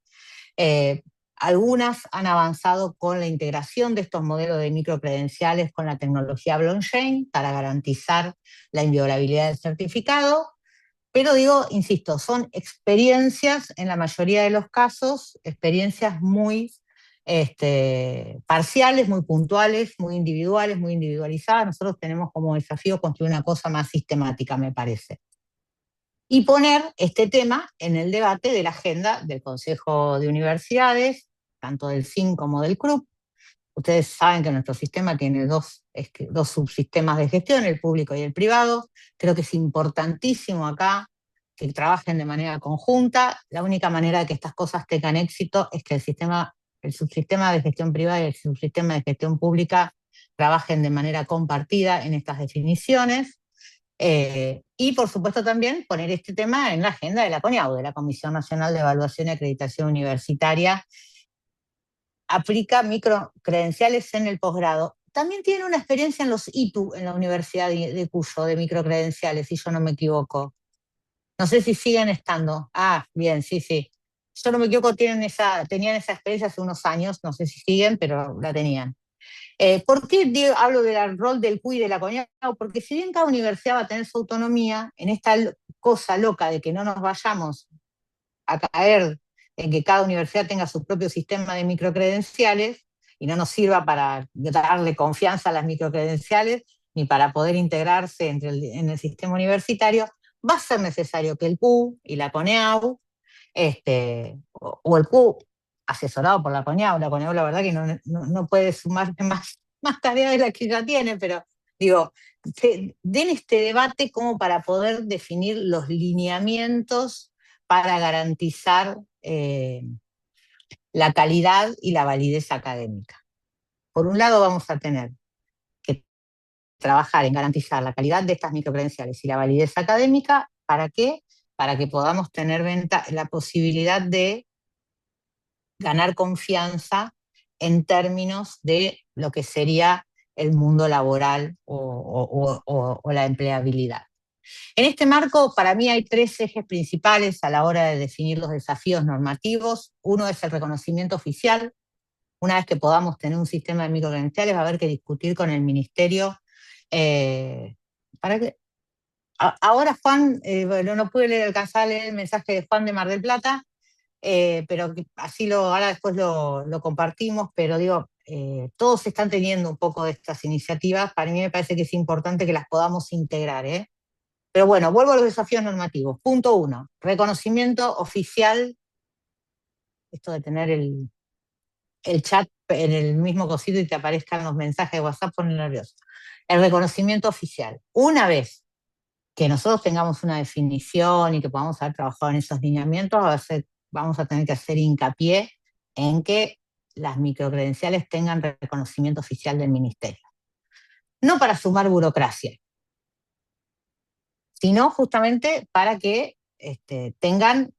Eh, Algunas han avanzado con la integración de estos modelos de microcredenciales con la tecnología blockchain para garantizar la inviolabilidad del certificado, pero digo, insisto, son experiencias, en la mayoría de los casos, experiencias muy parciales, muy puntuales, muy individuales, muy individualizadas. Nosotros tenemos como desafío construir una cosa más sistemática, me parece. Y poner este tema en el debate de la agenda del Consejo de Universidades, tanto del CIN como del CRUP. Ustedes saben que nuestro sistema tiene dos subsistemas de gestión, el público y el privado. Creo que es importantísimo acá que trabajen de manera conjunta. La única manera de que estas cosas tengan éxito es que el subsistema de gestión privada y el subsistema de gestión pública trabajen de manera compartida en estas definiciones. Y por supuesto también poner este tema en la agenda de la CONIAU, de la Comisión Nacional de Evaluación y Acreditación Universitaria. Aplica microcredenciales en el posgrado. También tiene una experiencia en los ITU, en la Universidad de Cuyo, de microcredenciales, si yo no me equivoco. No sé si siguen estando. Ah, bien, sí, sí. Si yo no me equivoco, tenían esa experiencia hace unos años, no sé si siguen, pero la tenían. ¿Por qué hablo del rol del CUI y de la CONIAU? Porque si bien cada universidad va a tener su autonomía, en esta cosa loca de que no nos vayamos a caer en que cada universidad tenga su propio sistema de microcredenciales y no nos sirva para darle confianza a las microcredenciales ni para poder integrarse en el sistema universitario, va a ser necesario que el CU y la CONEAU, o el CU asesorado por la CONEAU la verdad que no puede sumar más tareas de las que ya tiene, pero digo, den este debate como para poder definir los lineamientos para garantizar la calidad y la validez académica. Por un lado vamos a tener que trabajar en garantizar la calidad de estas microcredenciales y la validez académica. ¿Para qué? Para que podamos tener la posibilidad de ganar confianza en términos de lo que sería el mundo laboral o la empleabilidad. En este marco, para mí hay tres ejes principales a la hora de definir los desafíos normativos. Uno es el reconocimiento oficial. Una vez que podamos tener un sistema de microcredenciales, va a haber que discutir con el ministerio. Para que, ahora Juan, bueno, no pude alcanzar a leer el mensaje de Juan de Mar del Plata, pero así ahora después lo compartimos, pero digo, todos están teniendo un poco de estas iniciativas. Para mí me parece que es importante que las podamos integrar, ¿eh? Pero bueno, vuelvo a los desafíos normativos. Punto uno, reconocimiento oficial, esto de tener el chat en el mismo cosito y te aparezcan los mensajes de WhatsApp, pone nervioso. El reconocimiento oficial. Una vez que nosotros tengamos una definición y que podamos haber trabajado en esos lineamientos, vamos a tener que hacer hincapié en que las microcredenciales tengan reconocimiento oficial del ministerio. No para sumar burocracia, sino justamente para que tengan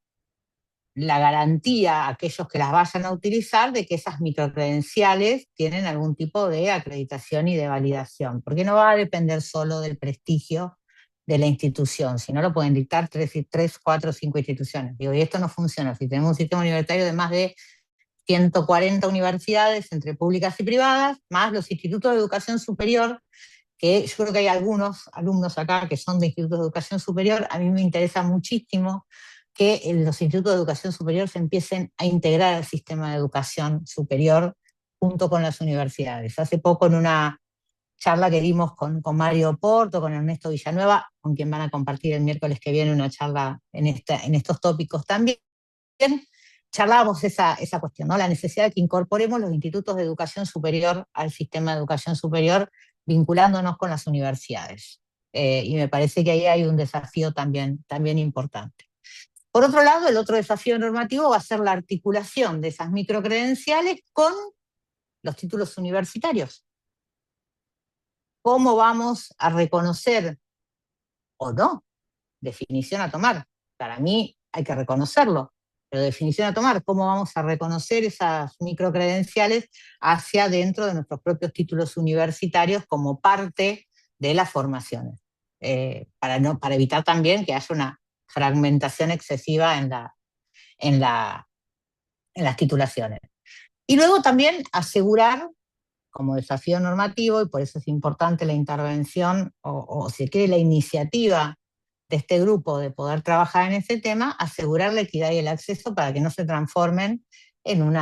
la garantía a aquellos que las vayan a utilizar de que esas microcredenciales tienen algún tipo de acreditación y de validación, porque no va a depender solo del prestigio de la institución, sino lo pueden dictar tres, cuatro, cinco instituciones. Digo, y esto no funciona. Si tenemos un sistema universitario de más de 140 universidades entre públicas y privadas, más los institutos de educación superior, que yo creo que hay algunos alumnos acá que son de institutos de educación superior. A mí me interesa muchísimo que los institutos de educación superior se empiecen a integrar al sistema de educación superior junto con las universidades. Hace poco en una charla que dimos con Mario Porto, con Ernesto Villanueva, con quien van a compartir el miércoles que viene una charla en estos tópicos también, charlábamos esa cuestión, ¿no? La necesidad de que incorporemos los institutos de educación superior al sistema de educación superior, vinculándonos con las universidades. Y me parece que ahí hay un desafío también importante. Por otro lado, el otro desafío normativo va a ser la articulación de esas microcredenciales con los títulos universitarios. ¿Cómo vamos a reconocer o no? Definición a tomar. Para mí hay que reconocerlo. pero definición a tomar, cómo vamos a reconocer esas microcredenciales hacia dentro de nuestros propios títulos universitarios como parte de las formaciones, para evitar también que haya una fragmentación excesiva en, la, en las titulaciones. Y luego también asegurar como desafío normativo, y por eso es importante la intervención o si quiere la iniciativa de este grupo de poder trabajar en ese tema, asegurar la equidad y el acceso para que no se transformen en,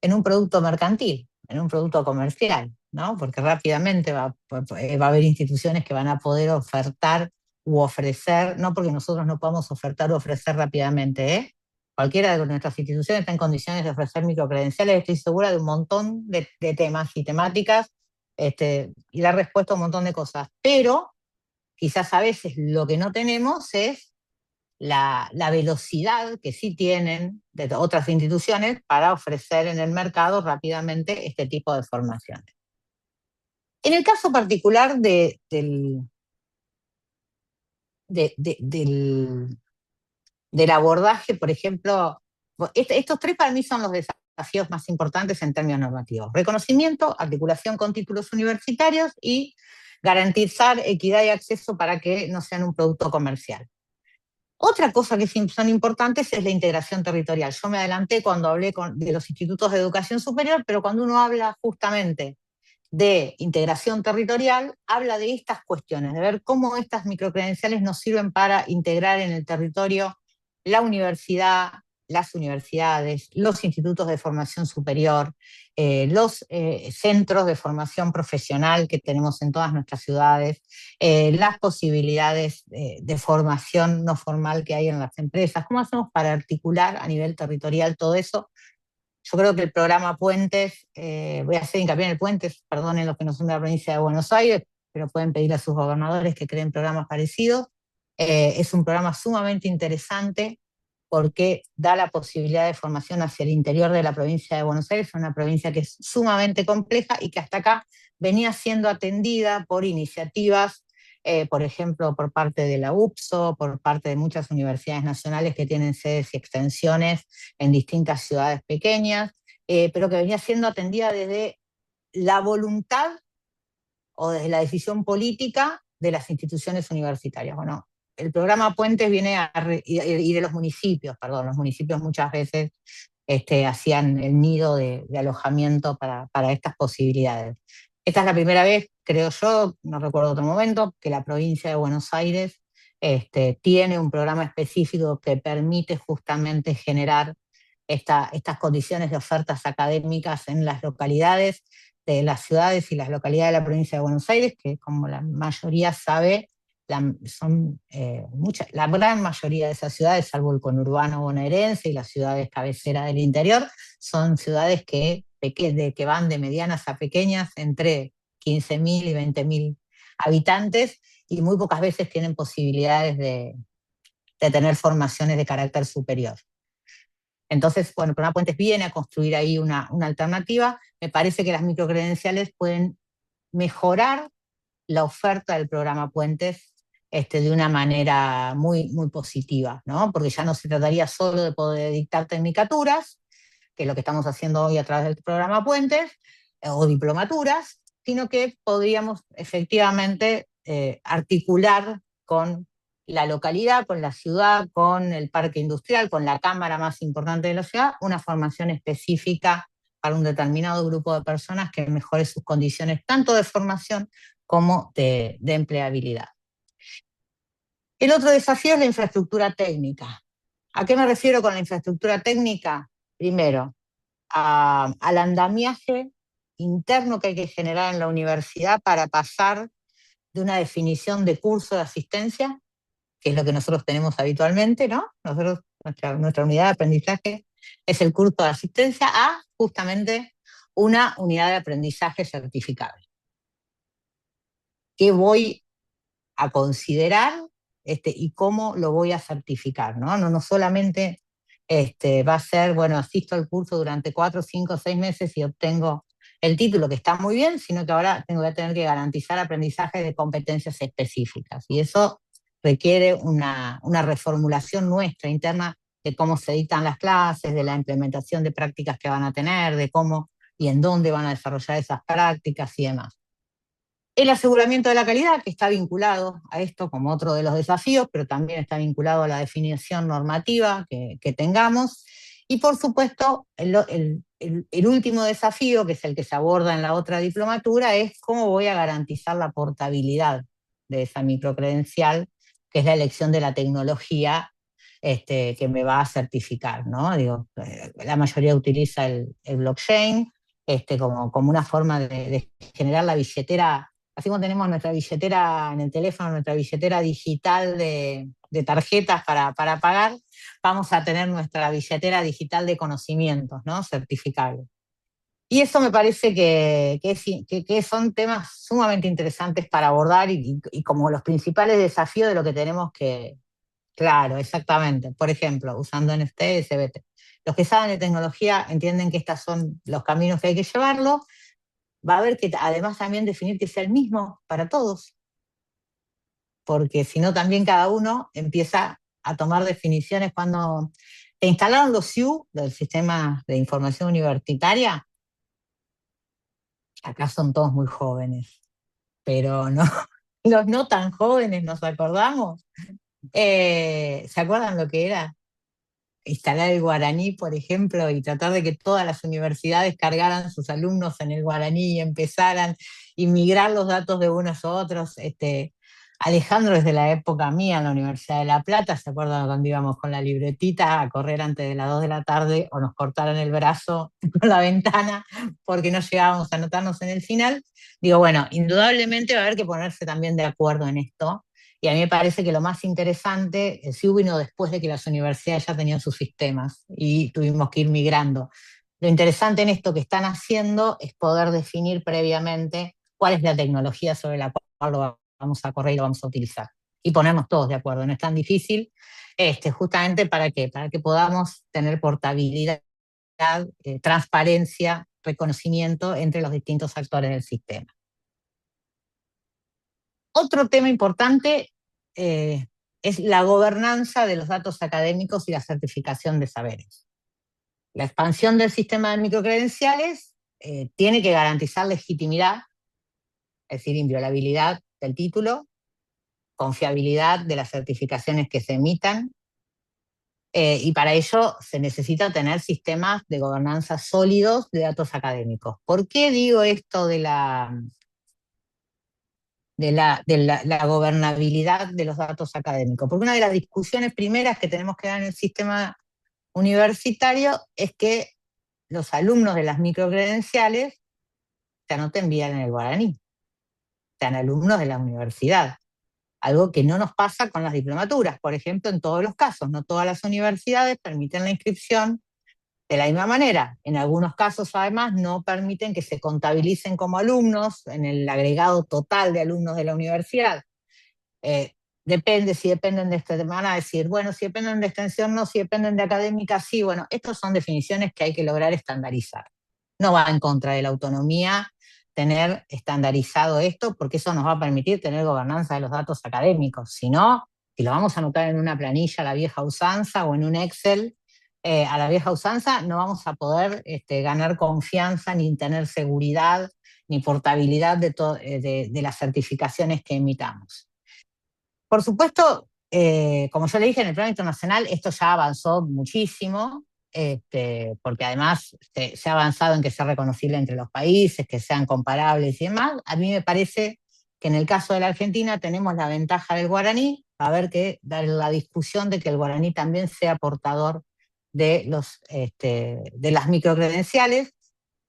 en un producto mercantil, en un producto comercial, ¿no? Porque rápidamente va a haber instituciones que van a poder ofertar u ofrecer, no porque nosotros no podamos ofertar o ofrecer rápidamente, ¿eh? Cualquiera de nuestras instituciones está en condiciones de ofrecer microcredenciales, estoy segura de un montón de temas y temáticas, y dar respuesta a un montón de cosas. Pero quizás a veces lo que no tenemos es la velocidad que sí tienen de otras instituciones para ofrecer en el mercado rápidamente este tipo de formaciones. En el caso particular del abordaje, por ejemplo, estos tres para mí son los desafíos más importantes en términos normativos: reconocimiento, articulación con títulos universitarios y garantizar equidad y acceso para que no sean un producto comercial. Otra cosa que son importantes es la integración territorial. Yo me adelanté cuando hablé de los institutos de educación superior, pero cuando uno habla justamente de integración territorial, habla de estas cuestiones, de ver cómo estas microcredenciales nos sirven para integrar en el territorio la universidad, las universidades, los institutos de formación superior, los centros de formación profesional que tenemos en todas nuestras ciudades, las posibilidades de formación no formal que hay en las empresas. ¿Cómo hacemos para articular a nivel territorial todo eso? Yo creo que el programa Puentes, voy a hacer hincapié en el Puentes, perdonen los que no son de la provincia de Buenos Aires, pero pueden pedir a sus gobernadores que creen programas parecidos. Es un programa sumamente interesante porque da la posibilidad de formación hacia el interior de la provincia de Buenos Aires, una provincia que es sumamente compleja y que hasta acá venía siendo atendida por iniciativas, por ejemplo, por parte de la UPSO, por parte de muchas universidades nacionales que tienen sedes y extensiones en distintas ciudades pequeñas, pero que venía siendo atendida desde la voluntad o desde la decisión política de las instituciones universitarias. Bueno, el programa Puentes viene y de los municipios, perdón, los municipios muchas veces hacían el nido de alojamiento para estas posibilidades. Esta es la primera vez, creo yo, no recuerdo otro momento, que la provincia de Buenos Aires tiene un programa específico que permite justamente generar estas condiciones de ofertas académicas en las localidades de las ciudades y las localidades de la provincia de Buenos Aires, que como la mayoría sabe, la gran mayoría de esas ciudades, salvo el conurbano bonaerense y las ciudades cabeceras del interior, son ciudades que van de medianas a pequeñas, entre 15.000 y 20.000 habitantes, y muy pocas veces tienen posibilidades de tener formaciones de carácter superior. Entonces, bueno, el programa Puentes viene a construir ahí una alternativa. Me parece que las microcredenciales pueden mejorar la oferta del programa Puentes de una manera muy, muy positiva, ¿no? Porque ya no se trataría solo de poder dictar tecnicaturas, que es lo que estamos haciendo hoy a través del programa Puentes, o diplomaturas, sino que podríamos efectivamente articular con la localidad, con la ciudad, con el parque industrial, con la cámara más importante de la ciudad, una formación específica para un determinado grupo de personas que mejore sus condiciones tanto de formación como de empleabilidad. El otro desafío es la infraestructura técnica. ¿A qué me refiero con la infraestructura técnica? Primero, al andamiaje interno que hay que generar en la universidad para pasar de una definición de curso de asistencia, que es lo que nosotros tenemos habitualmente, ¿no? Nuestra unidad de aprendizaje es el curso de asistencia, a justamente una unidad de aprendizaje certificable. ¿Qué voy a considerar y cómo lo voy a certificar? No solamente va a ser, bueno, asisto al curso durante 4, 5, 6 meses y obtengo el título, que está muy bien, sino que ahora voy a tener que garantizar aprendizaje de competencias específicas. Y eso requiere una reformulación nuestra interna de cómo se dictan las clases, de la implementación de prácticas que van a tener, de cómo y en dónde van a desarrollar esas prácticas y demás. El aseguramiento de la calidad, que está vinculado a esto como otro de los desafíos, pero también está vinculado a la definición normativa que tengamos. Y por supuesto, el último desafío, que es el que se aborda en la otra diplomatura, es cómo voy a garantizar la portabilidad de esa microcredencial, que es la elección de la tecnología que me va a certificar, ¿no? Digo, la mayoría utiliza el blockchain como una forma de generar la billetera. Así como tenemos nuestra billetera en el teléfono, nuestra billetera digital de tarjetas para pagar, vamos a tener nuestra billetera digital de conocimientos, ¿no? Certificable. Y eso me parece que son temas sumamente interesantes para abordar y como los principales desafíos de lo que tenemos que. Claro, exactamente. Por ejemplo, usando NFT, SBT. Los que saben de tecnología entienden que estos son los caminos que hay que llevarlo. Va a haber que además también definir que sea el mismo para todos, porque si no también cada uno empieza a tomar definiciones. Cuando se instalaron los SIU, del Sistema de Información Universitaria, acá son todos muy jóvenes, pero no, los no tan jóvenes nos acordamos. ¿Se acuerdan lo que era instalar el guaraní, por ejemplo, y tratar de que todas las universidades cargaran sus alumnos en el guaraní y empezaran a migrar los datos de unos a otros? Alejandro es de la época mía en la Universidad de La Plata, ¿se acuerdan cuando íbamos con la libretita a correr antes de las 2 de la tarde o nos cortaron el brazo por la ventana porque no llegábamos a anotarnos en el final? Digo, bueno, indudablemente va a haber que ponerse también de acuerdo en esto, y a mí me parece que lo más interesante sí vino después de que las universidades ya tenían sus sistemas y tuvimos que ir migrando. Lo interesante en esto que están haciendo es poder definir previamente cuál es la tecnología sobre la cual lo vamos a correr y lo vamos a utilizar. Y ponernos todos de acuerdo. No es tan difícil, justamente ¿para qué? Para que podamos tener portabilidad, transparencia, reconocimiento entre los distintos actores del sistema. Otro tema importante es la gobernanza de los datos académicos y la certificación de saberes. La expansión del sistema de microcredenciales tiene que garantizar legitimidad, es decir, inviolabilidad del título, confiabilidad de las certificaciones que se emitan, y para ello se necesita tener sistemas de gobernanza sólidos de datos académicos. ¿Por qué digo esto de la gobernabilidad de los datos académicos? Porque una de las discusiones primeras que tenemos que dar en el sistema universitario es que los alumnos de las microcredenciales se anoten bien en el guaraní, sean alumnos de la universidad. Algo que no nos pasa con las diplomaturas, por ejemplo, en todos los casos. No todas las universidades permiten la inscripción de la misma manera. En algunos casos, además, no permiten que se contabilicen como alumnos en el agregado total de alumnos de la universidad. Depende, si dependen de van a decir, bueno, si dependen de extensión, no, si dependen de académica, sí. Bueno, estas son definiciones que hay que lograr estandarizar. No va en contra de la autonomía tener estandarizado esto, porque eso nos va a permitir tener gobernanza de los datos académicos. Si no, si lo vamos a anotar en una planilla a la vieja usanza o en un Excel a la vieja usanza, no vamos a poder ganar confianza, ni tener seguridad, ni portabilidad de las certificaciones que emitamos. Por supuesto, como yo le dije, en el plano internacional esto ya avanzó muchísimo, porque además se ha avanzado en que sea reconocible entre los países, que sean comparables y demás. A mí me parece que en el caso de la Argentina tenemos la ventaja del guaraní, va a haber que dar la discusión de que el guaraní también sea portador de las microcredenciales,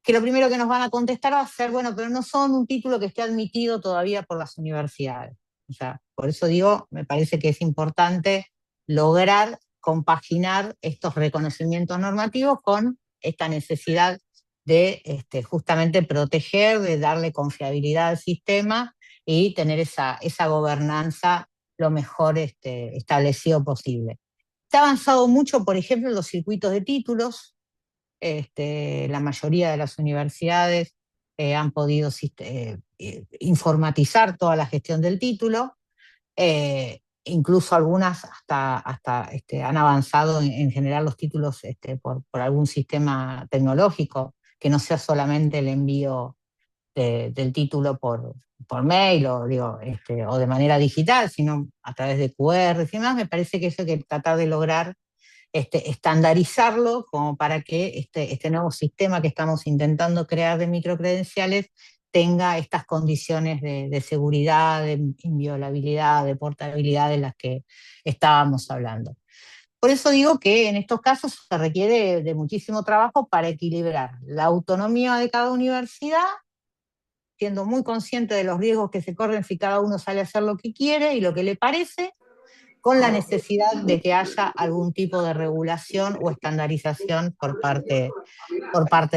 que lo primero que nos van a contestar va a ser, bueno, pero no son un título que esté admitido todavía por las universidades. O sea, por eso digo, me parece que es importante lograr compaginar estos reconocimientos normativos con esta necesidad de justamente proteger, de darle confiabilidad al sistema y tener esa gobernanza lo mejor establecido posible. Se ha avanzado mucho, por ejemplo, en los circuitos de títulos. La mayoría de las universidades han podido informatizar toda la gestión del título. incluso algunas hasta han avanzado en generar los títulos por algún sistema tecnológico, que no sea solamente el envío del título por mail o de manera digital, sino a través de QR y demás. Me parece que eso hay que tratar de lograr estandarizarlo como para que este nuevo sistema que estamos intentando crear de microcredenciales tenga estas condiciones de seguridad, de inviolabilidad, de portabilidad de las que estábamos hablando. Por eso digo que en estos casos se requiere de muchísimo trabajo para equilibrar la autonomía de cada universidad, siendo muy consciente de los riesgos que se corren si cada uno sale a hacer lo que quiere y lo que le parece, con la necesidad de que haya algún tipo de regulación o estandarización por parte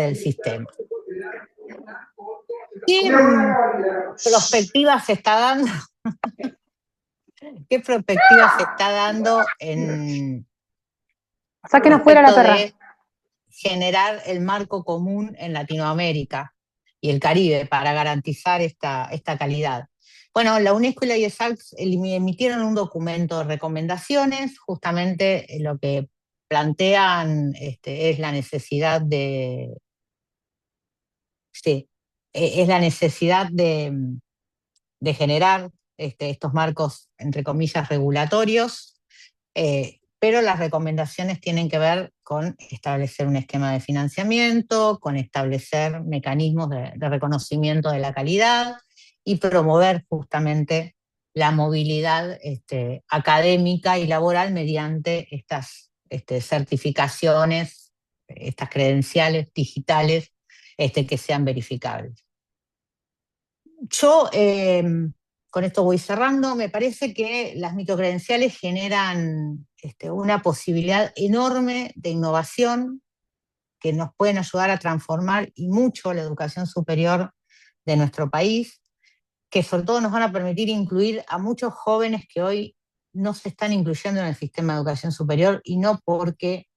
del sistema. ¿Qué perspectiva se está dando? ¿Qué perspectiva se está dando en Sáquenos fuera la perra. de generar el marco común en Latinoamérica y el Caribe para garantizar esta calidad? Bueno, la UNESCO y la IESALC emitieron un documento de recomendaciones. Justamente lo que plantean es la necesidad de generar estos marcos, entre comillas, regulatorios, pero las recomendaciones tienen que ver con establecer un esquema de financiamiento, con establecer mecanismos de reconocimiento de la calidad y promover justamente la movilidad académica y laboral mediante estas certificaciones, estas credenciales digitales que sean verificables. Yo, con esto voy cerrando, me parece que las microcredenciales generan una posibilidad enorme de innovación que nos pueden ayudar a transformar y mucho la educación superior de nuestro país, que sobre todo nos van a permitir incluir a muchos jóvenes que hoy no se están incluyendo en el sistema de educación superior, y no porque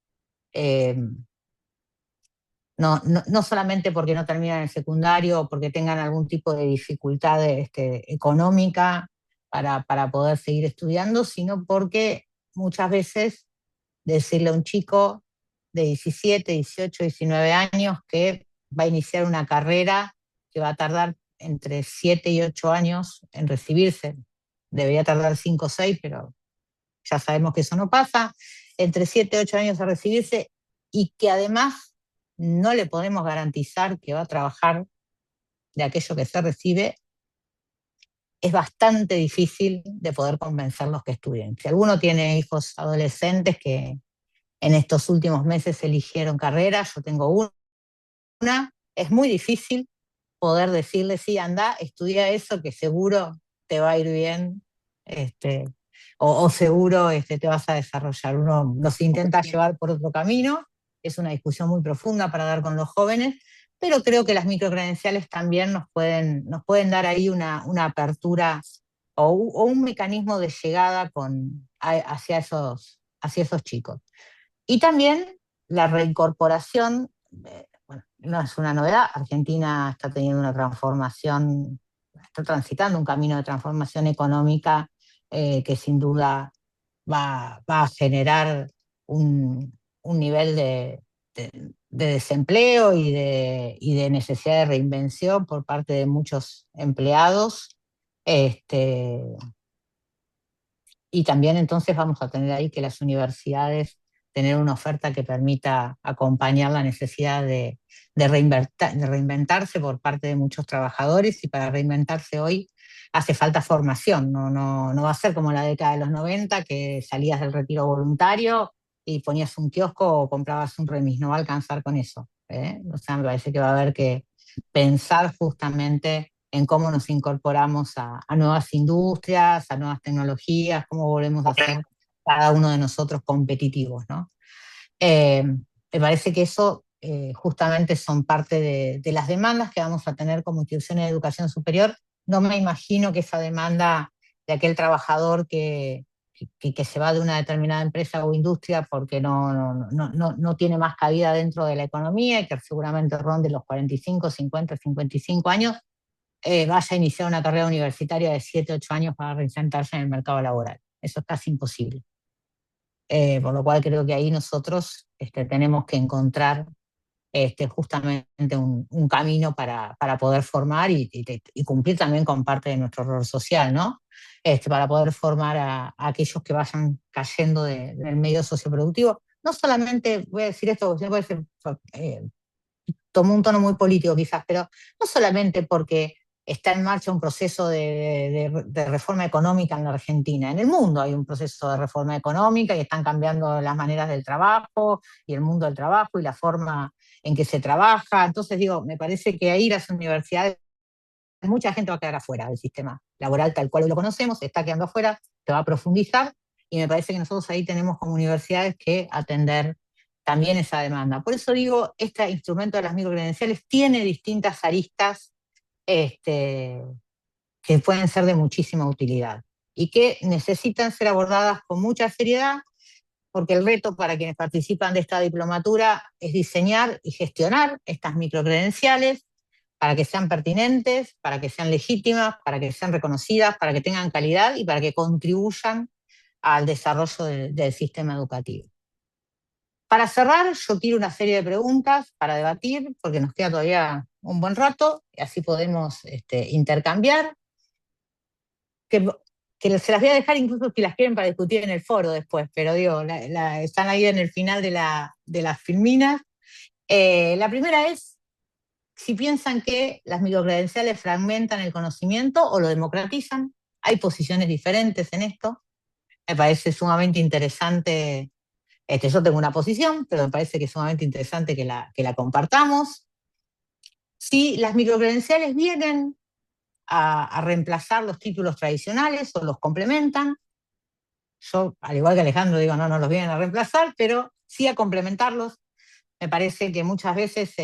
no solamente porque no terminan el secundario o porque tengan algún tipo de dificultad económica para poder seguir estudiando, sino porque muchas veces decirle a un chico de 17, 18, 19 años que va a iniciar una carrera que va a tardar entre 7 y 8 años en recibirse, debería tardar 5 o 6, pero ya sabemos que eso no pasa, entre 7 y 8 años a recibirse, y que además no le podemos garantizar que va a trabajar de aquello que se recibe, es bastante difícil de poder convencerlos que estudien. Si alguno tiene hijos adolescentes que en estos últimos meses eligieron carreras, yo tengo una, es muy difícil poder decirle, sí, anda, estudia eso que seguro te va a ir bien, o seguro te vas a desarrollar. Uno los intenta llevar por otro camino. Es una discusión muy profunda para dar con los jóvenes, pero creo que las microcredenciales también nos pueden dar ahí una apertura o un mecanismo de llegada hacia esos chicos. Y también la reincorporación, bueno, no es una novedad. Argentina está teniendo una transformación, está transitando un camino de transformación económica que sin duda va a generar un nivel de desempleo y de necesidad de reinvención por parte de muchos empleados. Y también entonces vamos a tener ahí que las universidades tener una oferta que permita acompañar la necesidad de reinventarse por parte de muchos trabajadores, y para reinventarse hoy hace falta formación. No va a ser como la década de los 90, que salías del retiro voluntario y ponías un kiosco o comprabas un remis. No va a alcanzar con eso, ¿eh? O sea, me parece que va a haber que pensar justamente en cómo nos incorporamos a nuevas industrias, a nuevas tecnologías, cómo volvemos a ser cada uno de nosotros competitivos, ¿no? Me parece que eso justamente son parte de las demandas que vamos a tener como instituciones de educación superior. No me imagino que esa demanda de aquel trabajador que se va de una determinada empresa o industria porque no tiene más cabida dentro de la economía, y que seguramente ronde los 45, 50, 55 años, vaya a iniciar una carrera universitaria de 7, 8 años para reinsertarse en el mercado laboral. eso es casi imposible. Por lo cual creo que ahí nosotros tenemos que encontrar justamente un camino para poder formar y cumplir también con parte de nuestro rol social, ¿no? Para poder formar a aquellos que vayan cayendo del medio socioproductivo. No solamente, voy a decir esto, porque puede ser, tomó un tono muy político quizás, pero no solamente porque está en marcha un proceso de reforma económica en la Argentina. En el mundo hay un proceso de reforma económica y están cambiando las maneras del trabajo y el mundo del trabajo y la forma en que se trabaja. Entonces digo, me parece que ahí las universidades, mucha gente va a quedar afuera del sistema laboral tal cual hoy lo conocemos, se está quedando afuera, se va a profundizar y me parece que nosotros ahí tenemos como universidades que atender también esa demanda. Por eso digo, este instrumento de las microcredenciales tiene distintas aristas que pueden ser de muchísima utilidad y que necesitan ser abordadas con mucha seriedad, porque el reto para quienes participan de esta diplomatura es diseñar y gestionar estas microcredenciales para que sean pertinentes, para que sean legítimas, para que sean reconocidas, para que tengan calidad y para que contribuyan al desarrollo del sistema educativo. Para cerrar, yo tiro una serie de preguntas para debatir, porque nos queda todavía un buen rato, y así podemos intercambiar, que se las voy a dejar incluso si las quieren para discutir en el foro después, pero digo, están ahí en el final de las filminas. La primera es si piensan que las microcredenciales fragmentan el conocimiento o lo democratizan. Hay posiciones diferentes en esto. Me parece sumamente interesante. Yo tengo una posición, pero me parece que es sumamente interesante que la compartamos. Si las microcredenciales vienen a reemplazar los títulos tradicionales o los complementan, yo, al igual que Alejandro, digo, no los vienen a reemplazar, pero sí a complementarlos. Me parece que muchas veces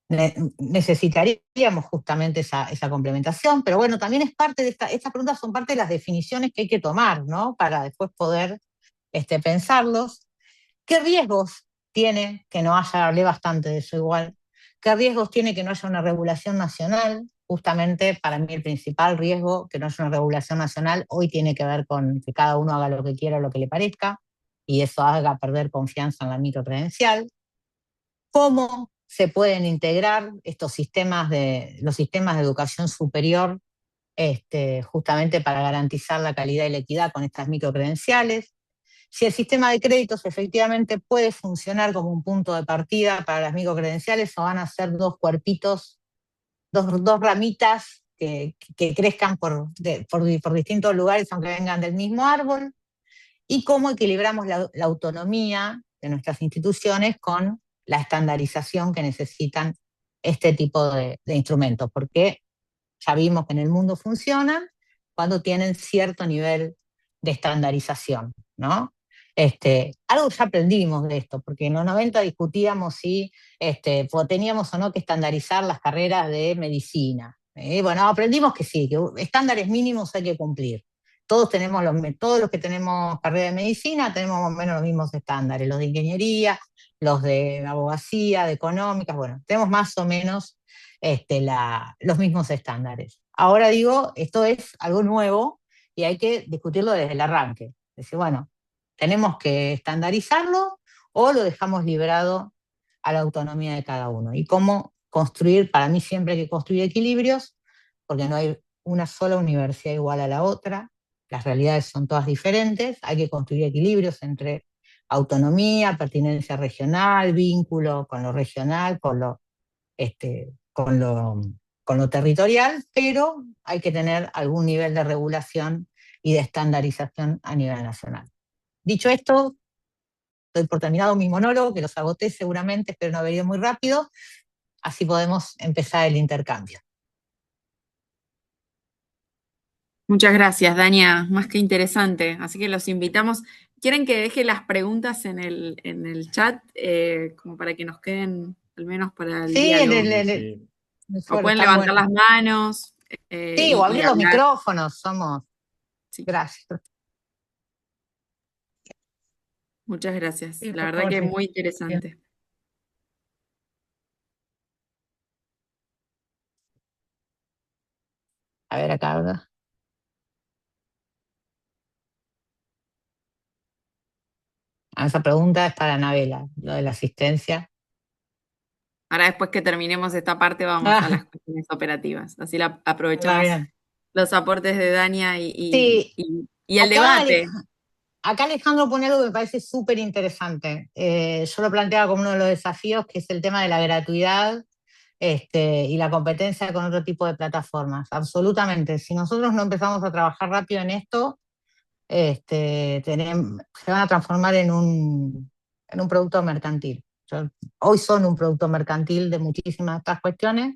necesitaríamos justamente esa complementación, pero bueno, también es parte de estas preguntas son parte de las definiciones que hay que tomar, ¿no? Para después poder pensarlos. ¿Qué riesgos tiene que no haya, hablé bastante de eso igual, qué riesgos tiene que no haya una regulación nacional? Justamente para mí el principal riesgo que no haya una regulación nacional hoy tiene que ver con que cada uno haga lo que quiera o lo que le parezca, y eso haga perder confianza en la microcredencial. ¿Cómo se pueden integrar los sistemas de educación superior justamente para garantizar la calidad y la equidad con estas microcredenciales? Si el sistema de créditos efectivamente puede funcionar como un punto de partida para las microcredenciales o van a ser dos cuerpitos, dos ramitas que crezcan por distintos lugares aunque vengan del mismo árbol, y cómo equilibramos la autonomía de nuestras instituciones con la estandarización que necesitan este tipo de instrumentos, porque ya vimos que en el mundo funcionan cuando tienen cierto nivel de estandarización, ¿no? Algo ya aprendimos de esto, porque en los 90 discutíamos si teníamos o no que estandarizar las carreras de medicina. Bueno, aprendimos que sí, que estándares mínimos hay que cumplir. Todos los que tenemos carrera de medicina tenemos más o menos los mismos estándares, los de ingeniería, los de abogacía, de económicas, bueno, tenemos más o menos los mismos estándares. Ahora digo, esto es algo nuevo y hay que discutirlo desde el arranque. Es decir, bueno, tenemos que estandarizarlo o lo dejamos liberado a la autonomía de cada uno. Y cómo construir, para mí siempre hay que construir equilibrios, porque no hay una sola universidad igual a la otra, las realidades son todas diferentes, hay que construir equilibrios entre autonomía, pertinencia regional, vínculo con lo regional, con lo territorial, pero hay que tener algún nivel de regulación y de estandarización a nivel nacional. Dicho esto, doy por terminado mi monólogo, que los agoté seguramente, espero no haber ido muy rápido, así podemos empezar el intercambio. Muchas gracias, Dania, más que interesante. Así que los invitamos. ¿Quieren que deje las preguntas en el chat como para que nos queden al menos para el Sí, diálogo? O foro pueden tan levantar bueno. las manos Sí, o y abrir los hablar. micrófonos, somos. Sí, Gracias. muchas gracias. Sí, La por verdad favor, que sí. muy Bien. interesante. A ver acá, ¿verdad? esa pregunta es para Anabela, lo de la asistencia. Ahora después que terminemos esta parte vamos a las cuestiones operativas. Así Está aprovechamos bien. los aportes de Dania Sí, y el acá, debate. acá Alejandro pone algo que me parece súper interesante. Yo lo planteaba como uno de los desafíos, que es el tema de la gratuidad y la competencia con otro tipo de plataformas. Absolutamente. Si nosotros no empezamos a trabajar rápido en esto, se van a transformar en un producto mercantil. Hoy son un producto mercantil de muchísimas de estas cuestiones.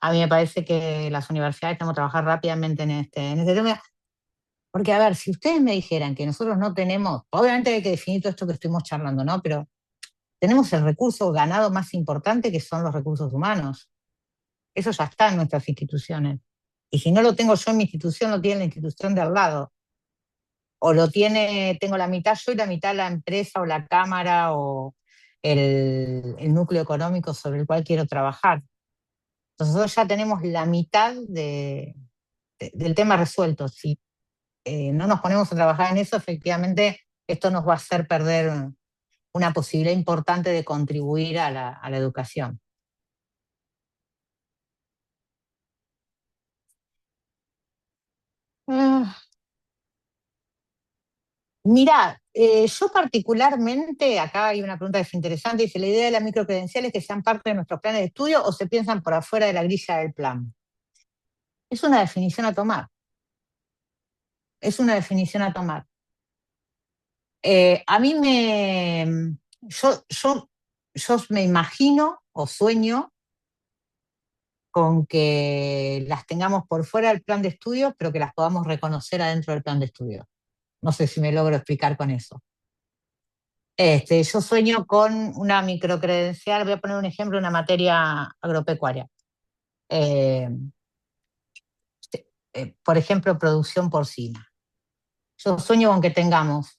A mí me parece que las universidades tenemos que trabajar rápidamente en este tema. Porque, a ver, si ustedes me dijeran que nosotros no tenemos, obviamente hay que definir todo esto que estuvimos charlando, ¿no? Pero tenemos el recurso ganado más importante, que son los recursos humanos. Eso ya está en nuestras instituciones. Y si no lo tengo yo en mi institución, lo tiene la institución de al lado. O lo tiene, tengo la mitad yo y la mitad la empresa o la cámara o el núcleo económico sobre el cual quiero trabajar. Entonces nosotros ya tenemos la mitad del tema resuelto. Si no nos ponemos a trabajar en eso, efectivamente esto nos va a hacer perder una posibilidad importante de contribuir a la educación. Mirá, yo particularmente, acá hay una pregunta que es interesante, dice, ¿la idea de las microcredenciales que sean parte de nuestros planes de estudio o se piensan por afuera de la grilla del plan? Es una definición a tomar, es una definición a tomar. A mí yo me imagino o sueño con que las tengamos por fuera del plan de estudio, pero que las podamos reconocer adentro del plan de estudio. No sé si me logro explicar con eso. Yo sueño con una microcredencial, voy a poner un ejemplo, una materia agropecuaria. Eh, por ejemplo, producción porcina. Yo sueño con que tengamos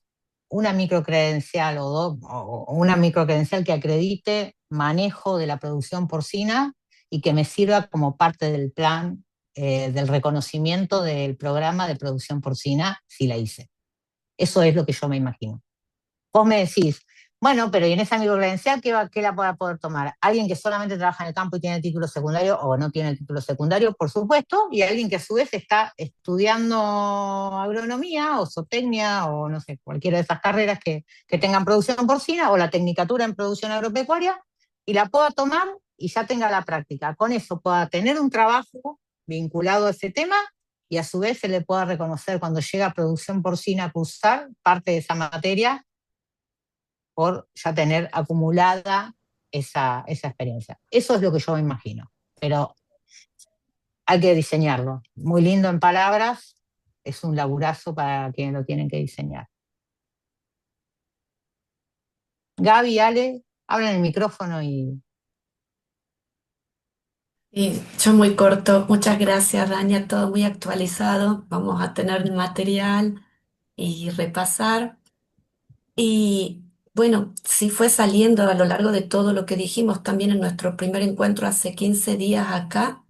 una microcredencial o dos, o una microcredencial que acredite manejo de la producción porcina y que me sirva como parte del plan del reconocimiento del programa de producción porcina si la hice. Eso es lo que yo me imagino. Vos me decís, bueno, pero ¿y en esa microcredencial qué la va a poder tomar? ¿Alguien que solamente trabaja en el campo y tiene el título secundario o no tiene el título secundario? Por supuesto, y alguien que a su vez está estudiando agronomía o zootecnia o no sé, cualquiera de esas carreras que tengan producción porcina o la tecnicatura en producción agropecuaria y la pueda tomar y ya tenga la práctica. Con eso pueda tener un trabajo vinculado a ese tema y a su vez se le pueda reconocer cuando llega a producción porcina a cursar parte de esa materia por ya tener acumulada esa experiencia. Eso es lo que yo me imagino, pero hay que diseñarlo. Muy lindo en palabras, es un laburazo para quienes lo tienen que diseñar. Gaby, Ale, hablan el micrófono y... Y yo muy corto, muchas gracias, Dania, todo muy actualizado. Vamos a tener material y repasar. Y bueno, si fue saliendo a lo largo de todo lo que dijimos también en nuestro primer encuentro hace 15 días acá,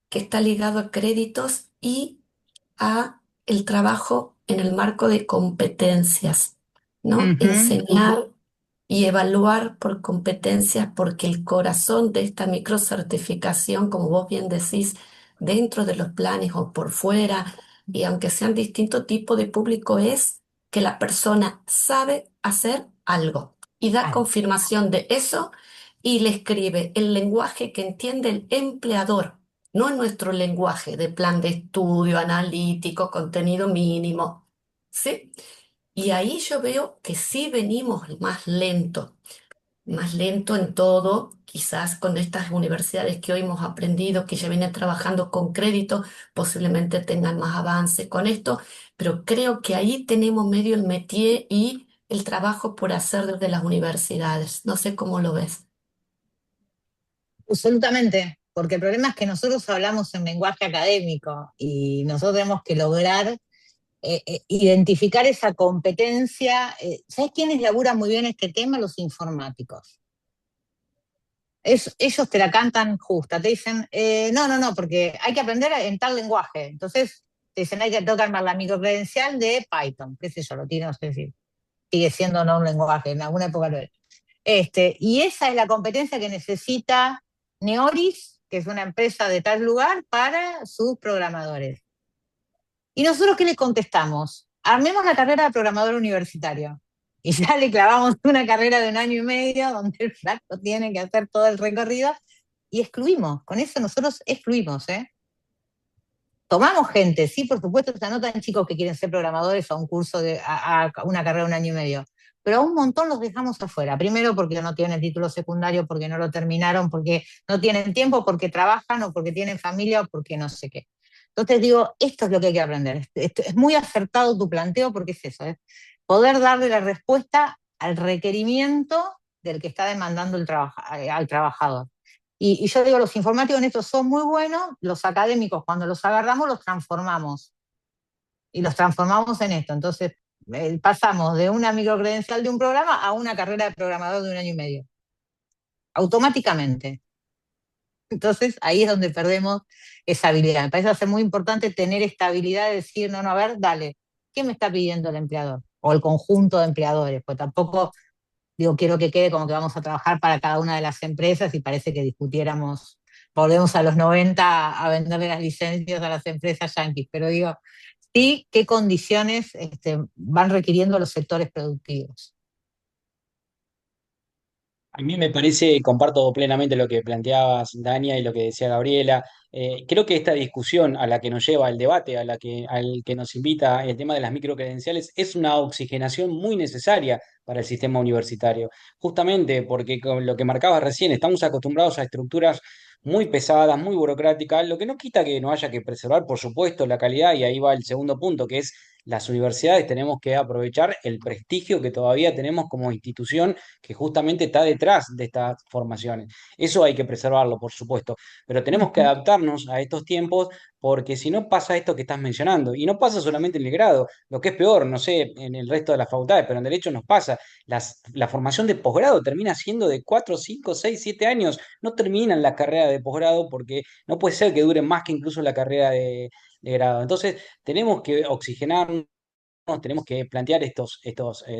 que está ligado a créditos y a el trabajo en el marco de competencias, ¿no? Enseñar y evaluar por competencias, porque el corazón de esta microcertificación, como vos bien decís, dentro de los planes o por fuera, y aunque sean distintos tipos de público, es que la persona sabe hacer algo y da confirmación de eso y le escribe el lenguaje que entiende el empleador, no en nuestro lenguaje de plan de estudio, analítico, contenido mínimo, ¿sí? Y ahí yo veo que sí venimos más lento en todo, quizás con estas universidades que hoy hemos aprendido, que ya vienen trabajando con crédito, posiblemente tengan más avance con esto, pero creo que ahí tenemos medio el métier y el trabajo por hacer desde las universidades. No sé cómo lo ves. Absolutamente, porque el problema es que nosotros hablamos en lenguaje académico y nosotros tenemos que lograr identificar esa competencia. ¿Sabes quiénes laburan muy bien este tema? Los informáticos. Ellos te la cantan justa, te dicen, no, porque hay que aprender en tal lenguaje. Entonces te dicen, hay que tocar más la microcredencial de Python, qué sé yo, lo tiene, no sé decir. sigue siendo no un lenguaje, en alguna época lo era. Y esa es la competencia que necesita Neoris, que es una empresa de tal lugar, para sus programadores. ¿Y nosotros qué le contestamos? Armemos la carrera de programador universitario. Y ya le clavamos una carrera de 1 año y medio, donde el flaco tiene que hacer todo el recorrido, y excluimos. Con eso nosotros excluimos, ¿eh? Tomamos gente, sí, por supuesto, se anotan chicos que quieren ser programadores a un curso, a una carrera de 1 año y medio, pero a un montón los dejamos afuera. Primero porque no tienen título secundario, porque no lo terminaron, porque no tienen tiempo, porque trabajan o porque tienen familia o porque no sé qué. Entonces digo, esto es lo que hay que aprender. Es muy acertado tu planteo porque es eso, es poder darle la respuesta al requerimiento del que está demandando al trabajador. Y yo digo, los informáticos en esto son muy buenos, los académicos cuando los agarramos los transformamos. Y los transformamos en esto. Entonces pasamos de una microcredencial de un programa a una carrera de programador de 1 año y medio. Automáticamente. Entonces ahí es donde perdemos esa habilidad. Me parece ser muy importante tener esta habilidad de decir, no, a ver, dale, ¿qué me está pidiendo el empleador? O el conjunto de empleadores, pues tampoco digo, quiero que quede como que vamos a trabajar para cada una de las empresas y parece que discutiéramos, volvemos a los 90 a venderle las licencias a las empresas yanquis, pero digo, sí, qué condiciones van requiriendo los sectores productivos. A mí me parece, comparto plenamente lo que planteabas, Dania, y lo que decía Gabriela. Creo que esta discusión a la que nos lleva el debate, al que nos invita el tema de las microcredenciales, es una oxigenación muy necesaria para el sistema universitario. Justamente porque con lo que marcabas recién, estamos acostumbrados a estructuras muy pesadas, muy burocráticas, lo que no quita que no haya que preservar, por supuesto, la calidad, y ahí va el segundo punto, que es las universidades tenemos que aprovechar el prestigio que todavía tenemos como institución que justamente está detrás de estas formaciones. Eso hay que preservarlo, por supuesto, pero tenemos que Ujú. adaptarnos a estos tiempos porque si no pasa esto que estás mencionando, y no pasa solamente en el grado, lo que es peor, no sé, en el resto de las facultades, pero en derecho nos pasa, la formación de posgrado termina siendo de 4, 5, 6, 7 años, no terminan la carrera de posgrado porque no puede ser que dure más que incluso la carrera de grado. Entonces, tenemos que oxigenarnos, tenemos que plantear estos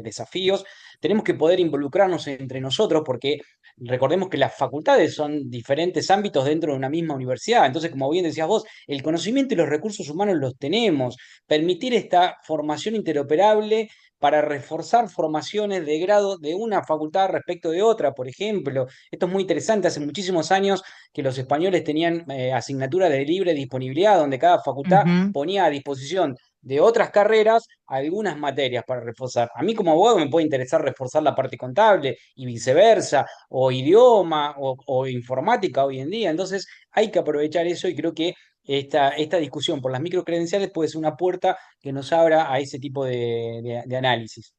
desafíos, tenemos que poder involucrarnos entre nosotros porque recordemos que las facultades son diferentes ámbitos dentro de una misma universidad. Entonces, como bien decías vos, el conocimiento y los recursos humanos los tenemos. Permitir esta formación interoperable para reforzar formaciones de grado de una facultad respecto de otra, por ejemplo. Esto es muy interesante. Hace muchísimos años que los españoles tenían asignaturas de libre disponibilidad, donde cada facultad Ujú. ponía a disposición de otras carreras algunas materias para reforzar. A mí como abogado me puede interesar reforzar la parte contable y viceversa, o idioma, o informática hoy en día. Entonces hay que aprovechar eso y creo que esta discusión por las microcredenciales puede ser una puerta que nos abra a ese tipo de análisis.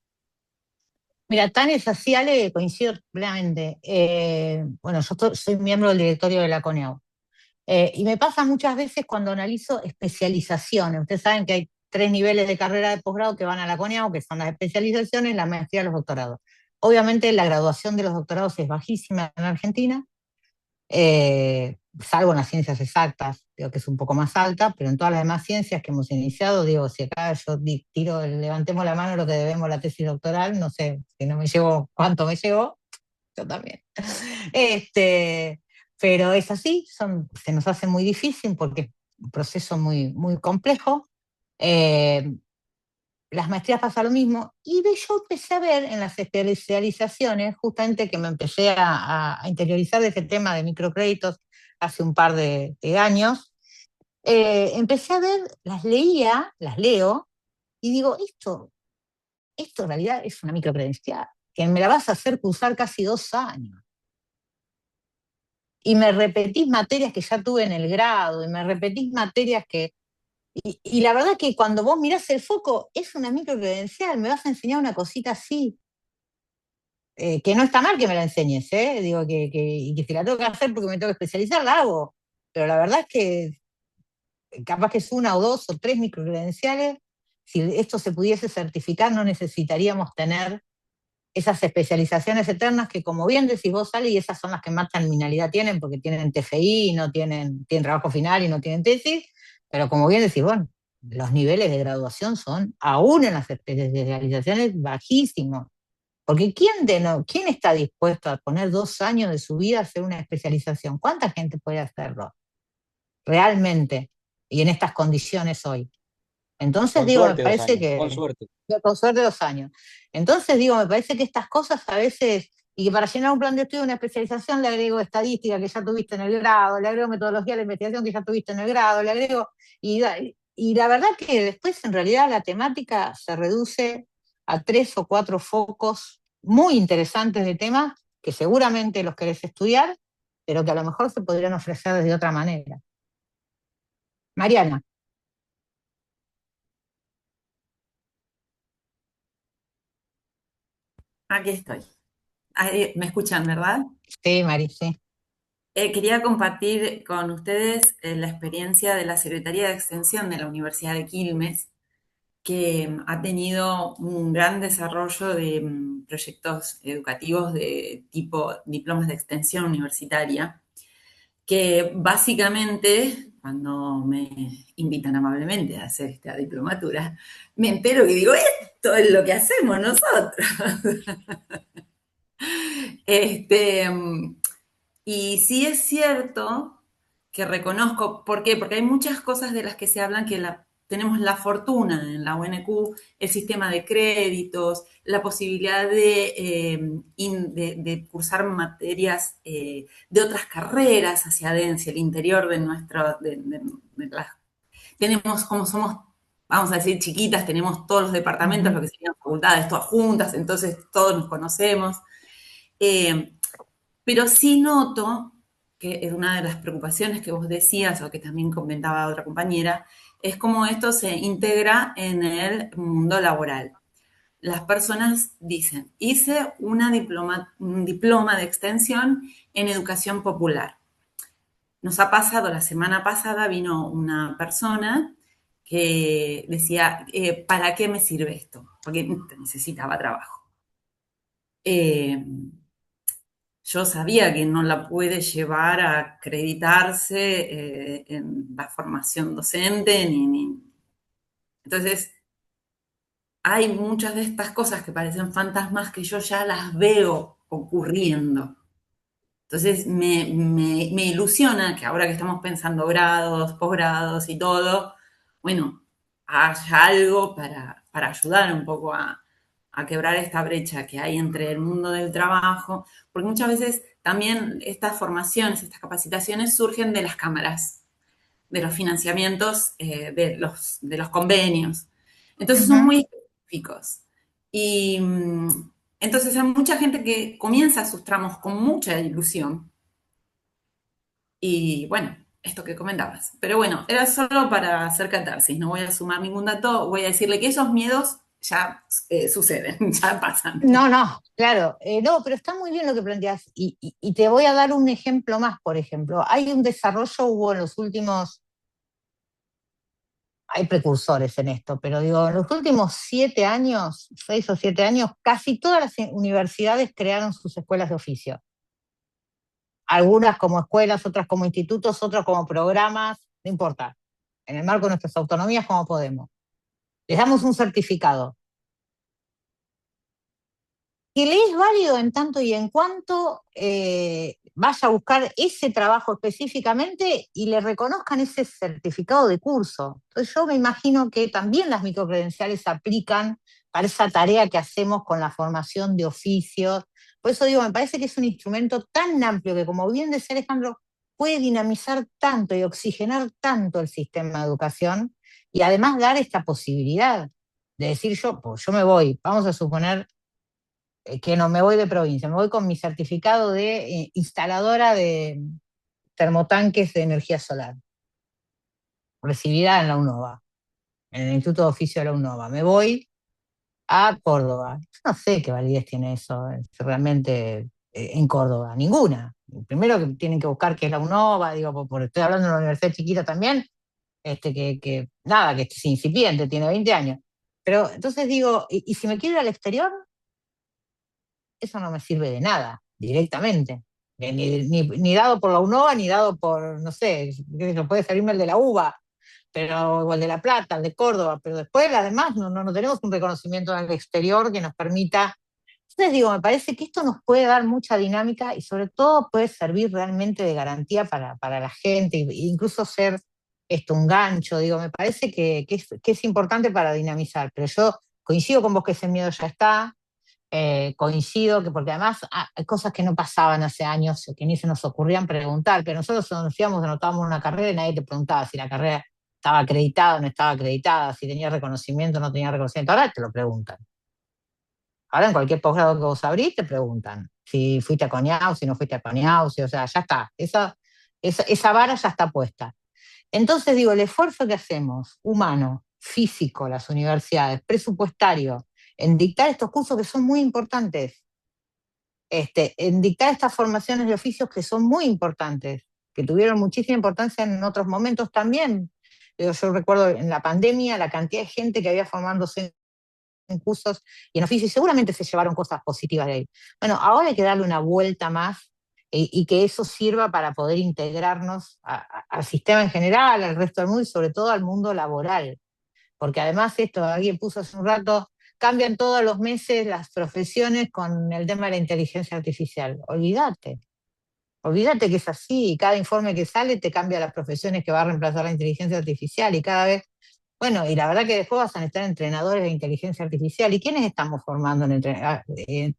Mira, tan es así, Ale, coincido plenamente. Bueno, yo soy miembro del directorio de la CONEAU. Y me pasa muchas veces cuando analizo especializaciones. Ustedes saben que hay 3 niveles de carrera de posgrado que van a la CONEAU, que son las especializaciones, la maestría y los doctorados. Obviamente la graduación de los doctorados es bajísima en Argentina, salvo en las ciencias exactas, digo que es un poco más alta, pero en todas las demás ciencias que hemos iniciado, digo, si acá yo tiro, levantemos la mano lo que debemos la tesis doctoral, no sé, si no me llevo, ¿cuánto me llevo? Yo también. Este, pero es así, se nos hace muy difícil porque es un proceso muy, muy complejo. Eh, las maestrías pasa lo mismo. Yo empecé a ver en las especializaciones, justamente que me empecé a interiorizar de este tema de microcréditos hace un par de años, empecé a ver, las leía, las leo, y digo, esto en realidad es una microcredencial, que me la vas a hacer cursar casi 2 años. Y me repetís materias que ya tuve en el grado, y me repetís materias que... Y la verdad que cuando vos mirás el foco, es una microcredencial, me vas a enseñar una cosita así, que no está mal que me la enseñes, digo y que si la tengo que hacer porque me tengo que especializar, la hago. Pero la verdad es que capaz que es 1 o 2 o 3 microcredenciales, si esto se pudiese certificar, no necesitaríamos tener esas especializaciones eternas que, como bien decís vos, Ale, y esas son las que más terminalidad tienen, porque tienen TFI, no tienen trabajo final y no tienen tesis, pero como bien decís vos, los niveles de graduación son, aún en las especializaciones, bajísimos. Porque ¿quién está dispuesto a poner 2 años de su vida a hacer una especialización? ¿Cuánta gente puede hacerlo realmente y en estas condiciones hoy? Entonces Con digo, me suerte 2 años, parece con que, suerte. con suerte 2 años. Entonces digo, me parece que estas cosas a veces, y que para llenar un plan de estudio, una especialización, le agrego estadística que ya tuviste en el grado, le agrego metodología de la investigación que ya tuviste en el grado, le agrego, y la verdad que después en realidad la temática se reduce a 3 o 4 focos muy interesantes de temas que seguramente los querés estudiar, pero que a lo mejor se podrían ofrecer de otra manera. Mariana. Aquí estoy. Ahí, ¿me escuchan, verdad? Sí, Mari, sí. Quería compartir con ustedes la experiencia de la Secretaría de Extensión de la Universidad de Quilmes, que ha tenido un gran desarrollo de proyectos educativos de tipo diplomas de extensión universitaria, que básicamente, cuando me invitan amablemente a hacer esta diplomatura, me entero que digo, esto es lo que hacemos nosotros. Este, y sí es cierto que reconozco, ¿por qué? Porque hay muchas cosas de las que se hablan que tenemos la fortuna en la UNQ, el sistema de créditos, la posibilidad de cursar materias de otras carreras hacia el interior de nuestro, tenemos como somos, vamos a decir, chiquitas, tenemos todos los departamentos, lo que serían facultades, todas juntas, entonces todos nos conocemos. Pero sí noto que es una de las preocupaciones que vos decías o que también comentaba otra compañera, es cómo esto se integra en el mundo laboral. Las personas dicen, hice un diploma de extensión en educación popular. Nos ha pasado, la semana pasada vino una persona que decía, ¿para qué me sirve esto? Porque necesitaba trabajo. Yo sabía que no la puede llevar a acreditarse en la formación docente, Entonces, hay muchas de estas cosas que parecen fantasmas que yo ya las veo ocurriendo. Entonces, me ilusiona que ahora que estamos pensando grados, posgrados y todo, bueno, haya algo para ayudar un poco a quebrar esta brecha que hay entre el mundo del trabajo, porque muchas veces también estas formaciones, estas capacitaciones surgen de las cámaras, de los financiamientos, de los convenios. Entonces son muy específicos. Y entonces hay mucha gente que comienza sus tramos con mucha ilusión. Y bueno, esto que comentabas. Pero bueno, era solo para hacer catarsis, no voy a sumar ningún dato, voy a decirle que esos miedos ya suceden, ya pasan. No, no, claro, no, pero está muy bien lo que planteas y te voy a dar un ejemplo más, por ejemplo. Hay un desarrollo, hubo en los últimos, hay precursores en esto, pero digo, en los últimos 7 años, 6 o 7 años, casi todas las universidades crearon sus escuelas de oficio. Algunas como escuelas, otras como institutos, otras como programas, no importa. En el marco de nuestras autonomías, como podemos. Les damos un certificado que le es válido en tanto y en cuanto vaya a buscar ese trabajo específicamente y le reconozcan ese certificado de curso. Entonces yo me imagino que también las microcredenciales se aplican para esa tarea que hacemos con la formación de oficios. Por eso digo, me parece que es un instrumento tan amplio que, como bien decía Alejandro, puede dinamizar tanto y oxigenar tanto el sistema de educación y además dar esta posibilidad de decir yo me voy, vamos a suponer que no me voy de provincia, me voy con mi certificado de instaladora de termotanques de energía solar, recibida en la UNOVA, en el Instituto de Oficio de la UNOVA. Me voy a Córdoba. Yo no sé qué validez tiene eso realmente en Córdoba, ninguna. Primero que tienen que buscar qué es la UNOVA, digo, estoy hablando de una universidad chiquita también, nada, que es incipiente, tiene 20 años. Pero entonces digo, ¿y si me quiero ir al exterior? Eso no me sirve de nada, directamente. Ni dado por la UNOVA, ni dado por, no sé, puede salirme el de la UBA. pero o el de La Plata, el de Córdoba, pero después además no tenemos un reconocimiento en el exterior que nos permita. Entonces digo, me parece que esto nos puede dar mucha dinámica y sobre todo puede servir realmente de garantía para la gente, e incluso ser esto un gancho, digo, me parece que es importante para dinamizar, pero yo coincido con vos que ese miedo ya está, coincido que porque además hay cosas que no pasaban hace años, que ni se nos ocurrían preguntar, pero nosotros nos íbamos, anotábamos una carrera y nadie te preguntaba si la carrera estaba acreditada o no estaba acreditada, si tenía reconocimiento o no tenía reconocimiento, ahora te lo preguntan. Ahora en cualquier posgrado que vos abrís te preguntan si fuiste a CONIAU, si no fuiste a CONIAU, o sea, ya está, esa vara ya está puesta. Entonces digo, el esfuerzo que hacemos, humano, físico, las universidades, presupuestario, en dictar estos cursos que son muy importantes, en dictar estas formaciones de oficios que son muy importantes, que tuvieron muchísima importancia en otros momentos también. Yo recuerdo en la pandemia la cantidad de gente que había formándose en cursos y en oficios, y seguramente se llevaron cosas positivas de ahí. Bueno, ahora hay que darle una vuelta más y que eso sirva para poder integrarnos al sistema en general, al resto del mundo y sobre todo al mundo laboral. Porque además esto, alguien puso hace un rato, cambian todos los meses las profesiones con el tema de la inteligencia artificial. Olvídate que es así, y cada informe que sale te cambia las profesiones que va a reemplazar la inteligencia artificial y cada vez, bueno, y la verdad que después van a estar entrenadores de inteligencia artificial. ¿Y quiénes estamos formando en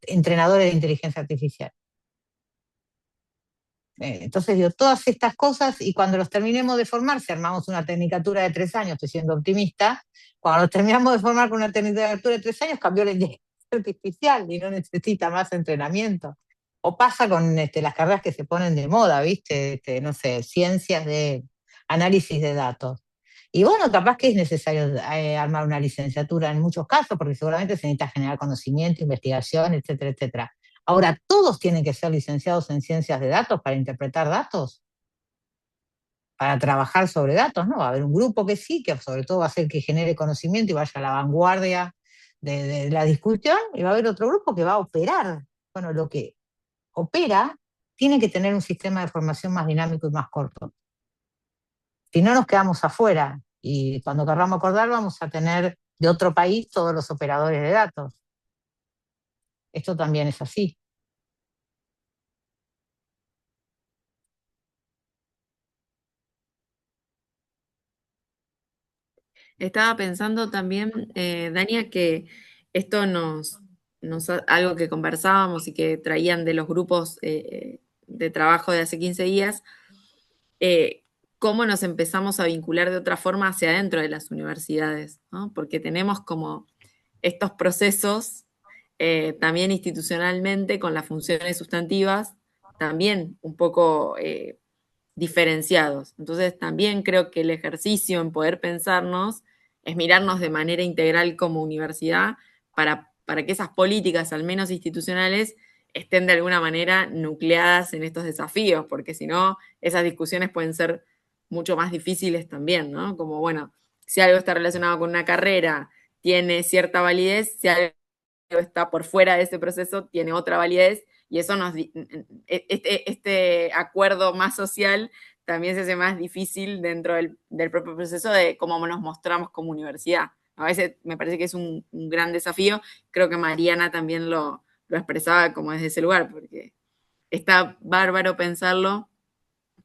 entrenadores de inteligencia artificial? Entonces digo, todas estas cosas, y cuando los terminemos de formar, si armamos una tecnicatura de 3 años, estoy siendo optimista, cuando los terminamos de formar con una tecnicatura de 3 años, cambió la inteligencia artificial y no necesita más entrenamiento. O pasa con las carreras que se ponen de moda, ¿viste? No sé, ciencias de análisis de datos. Y bueno, capaz que es necesario armar una licenciatura en muchos casos, porque seguramente se necesita generar conocimiento, investigación, etcétera, etcétera. Ahora, ¿todos tienen que ser licenciados en ciencias de datos para interpretar datos? Para trabajar sobre datos, ¿no? Va a haber un grupo que sí, que sobre todo va a ser que genere conocimiento y vaya a la vanguardia de la discusión, y va a haber otro grupo que va a operar. Bueno, lo que opera tiene que tener un sistema de formación más dinámico y más corto. Si no, nos quedamos afuera y cuando querramos acordar vamos a tener de otro país todos los operadores de datos. Esto también es así. Estaba pensando también, Dania, que esto algo que conversábamos y que traían de los grupos de trabajo de hace 15 días, eh, cómo nos empezamos a vincular de otra forma hacia adentro de las universidades, ¿no? Porque tenemos como estos procesos también institucionalmente con las funciones sustantivas, también un poco diferenciados. Entonces también creo que el ejercicio en poder pensarnos es mirarnos de manera integral como universidad para que esas políticas, al menos institucionales, estén de alguna manera nucleadas en estos desafíos, porque si no, esas discusiones pueden ser mucho más difíciles también, ¿no? Como, bueno, si algo está relacionado con una carrera, tiene cierta validez, si algo está por fuera de ese proceso, tiene otra validez, y eso este acuerdo más social también se hace más difícil dentro del propio proceso de cómo nos mostramos como universidad. A veces me parece que es un gran desafío, creo que Mariana también lo expresaba como desde ese lugar, porque está bárbaro pensarlo,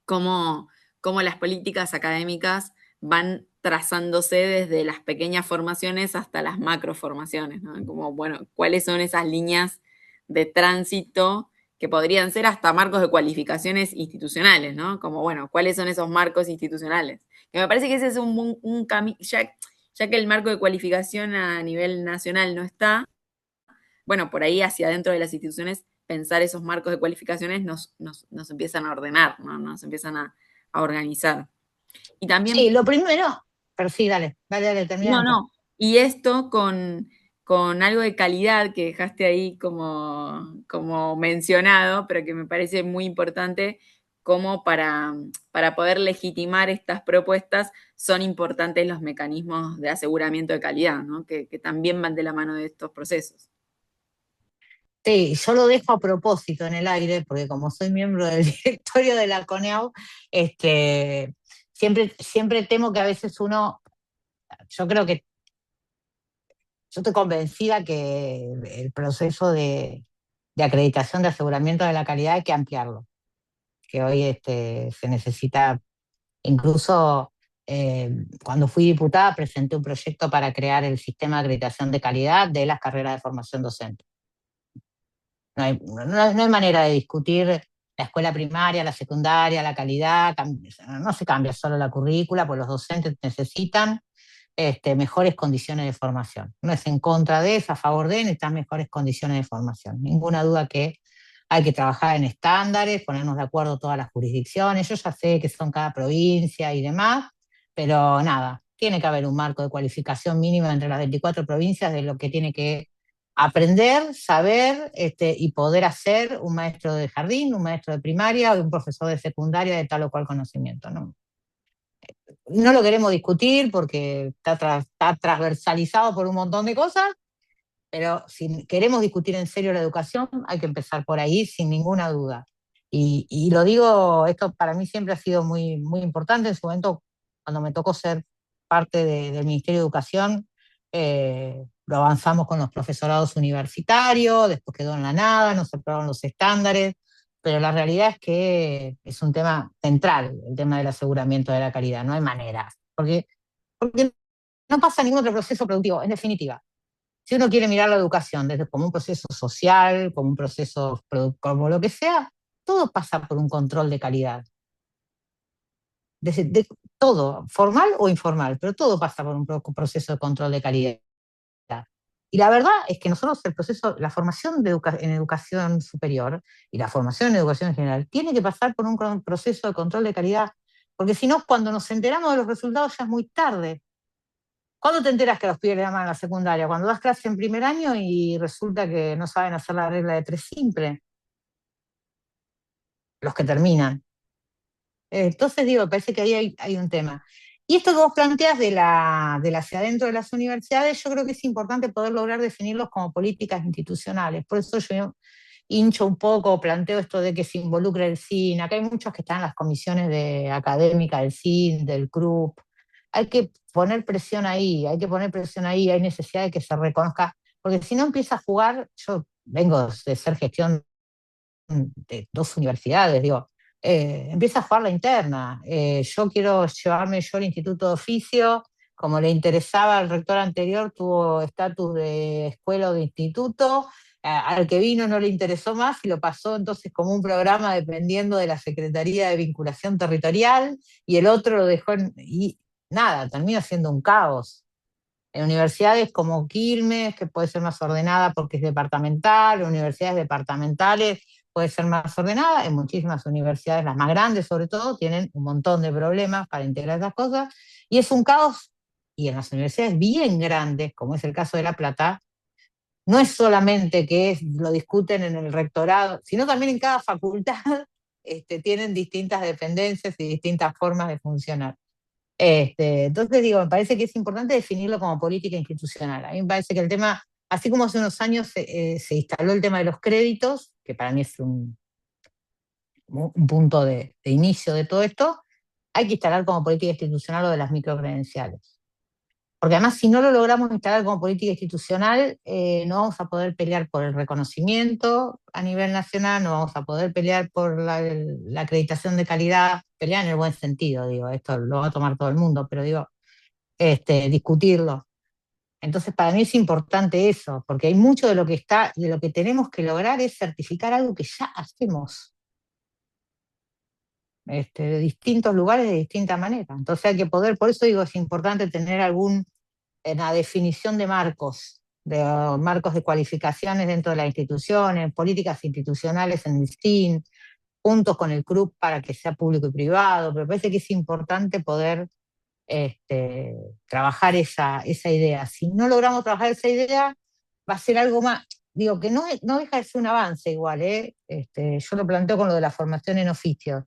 cómo, cómo las políticas académicas van trazándose desde las pequeñas formaciones hasta las macroformaciones, ¿no? Como, bueno, cuáles son esas líneas de tránsito que podrían ser hasta marcos de cualificaciones institucionales, ¿no? Como, bueno, cuáles son esos marcos institucionales. Que me parece que ese es un camino, ya que el marco de cualificación a nivel nacional no está, bueno, por ahí hacia adentro de las instituciones, pensar esos marcos de cualificaciones nos empiezan a ordenar, ¿no? Nos empiezan a organizar. Y también, Sí, lo primero, pero sí, dale, termina. no, y esto con algo de calidad que dejaste ahí como mencionado, pero que me parece muy importante, como para poder legitimar estas propuestas son importantes los mecanismos de aseguramiento de calidad, ¿no? Que también van de la mano de estos procesos. Sí, yo lo dejo a propósito en el aire, porque como soy miembro del directorio de la CONEAU, siempre temo que a veces yo creo que, yo estoy convencida que el proceso de acreditación de aseguramiento de la calidad hay que ampliarlo, que hoy se necesita, incluso cuando fui diputada presenté un proyecto para crear el sistema de acreditación de calidad de las carreras de formación docente. No hay manera de discutir la escuela primaria, la secundaria, la calidad, no se cambia solo la currícula, pues los docentes necesitan mejores condiciones de formación. No es en contra de, es a favor de, necesitan mejores condiciones de formación. Ninguna duda que hay que trabajar en estándares, ponernos de acuerdo todas las jurisdicciones. Yo ya sé que son cada provincia y demás, pero nada, tiene que haber un marco de cualificación mínima entre las 24 provincias de lo que tiene que aprender, saber y poder hacer un maestro de jardín, un maestro de primaria o un profesor de secundaria de tal o cual conocimiento, ¿no? No lo queremos discutir porque está transversalizado por un montón de cosas, pero si queremos discutir en serio la educación, hay que empezar por ahí sin ninguna duda. Y lo digo, esto para mí siempre ha sido muy, muy importante. En su momento, cuando me tocó ser parte del Ministerio de Educación, lo avanzamos con los profesorados universitarios, después quedó en la nada, no se aprobaron los estándares, pero la realidad es que es un tema central, el tema del aseguramiento de la calidad, no hay manera, porque no pasa ningún otro proceso productivo, en definitiva. Si uno quiere mirar la educación desde como un proceso social, como un proceso, como lo que sea, todo pasa por un control de calidad. Todo, formal o informal, pero todo pasa por un proceso de control de calidad. Y la verdad es que nosotros el proceso, la formación en educación superior y la formación en educación en general tiene que pasar por un proceso de control de calidad, porque si no, cuando nos enteramos de los resultados ya es muy tarde. ¿Cuándo te enteras que los pibes le llaman a la secundaria? Cuando das clase en primer año y resulta que no saben hacer la regla de 3 simple, los que terminan. Entonces digo, parece que ahí hay un tema. Y esto que vos planteas de hacia adentro de las universidades, yo creo que es importante poder lograr definirlos como políticas institucionales. Por eso yo hincho un poco, planteo esto de que se involucre el CIN. Acá hay muchos que están en las comisiones académicas del CIN, del CRUP. Hay que poner presión ahí, hay necesidad de que se reconozca, porque si no empieza a jugar, yo vengo de ser gestión de 2 universidades, digo, empieza a jugar la interna. Yo quiero llevarme yo el Instituto de Oficio, como le interesaba al rector anterior, tuvo estatus de escuela o de instituto, al que vino no le interesó más y lo pasó entonces como un programa dependiendo de la Secretaría de Vinculación Territorial, y el otro lo dejó y nada, termina siendo un caos. En universidades como Quilmes, que puede ser más ordenada porque es departamental, universidades departamentales puede ser más ordenada, en muchísimas universidades, las más grandes sobre todo, tienen un montón de problemas para integrar esas cosas, y es un caos, y en las universidades bien grandes, como es el caso de La Plata, no es solamente que lo discuten en el rectorado, sino también en cada facultad tienen distintas dependencias y distintas formas de funcionar. Entonces digo, me parece que es importante definirlo como política institucional. A mí me parece que el tema, así como hace unos años se instaló el tema de los créditos, que para mí es un punto de inicio de todo esto, hay que instalar como política institucional lo de las microcredenciales. Porque además, si no lo logramos instalar como política institucional, no vamos a poder pelear por el reconocimiento a nivel nacional, no vamos a poder pelear por la acreditación de calidad, pelear en el buen sentido, digo, esto lo va a tomar todo el mundo, pero digo, discutirlo. Entonces, para mí es importante eso, porque hay mucho de lo que tenemos que lograr es certificar algo que ya hacemos, de distintos lugares, de distinta manera. Entonces hay que poder, por eso digo, es importante tener en la definición de marcos de cualificaciones dentro de las instituciones, políticas institucionales en el STIN, juntos con el CRUP para que sea público y privado, pero me parece que es importante poder trabajar esa idea. Si no logramos trabajar esa idea, va a ser algo más, digo, que no deja de ser un avance igual, yo lo planteo con lo de la formación en oficios,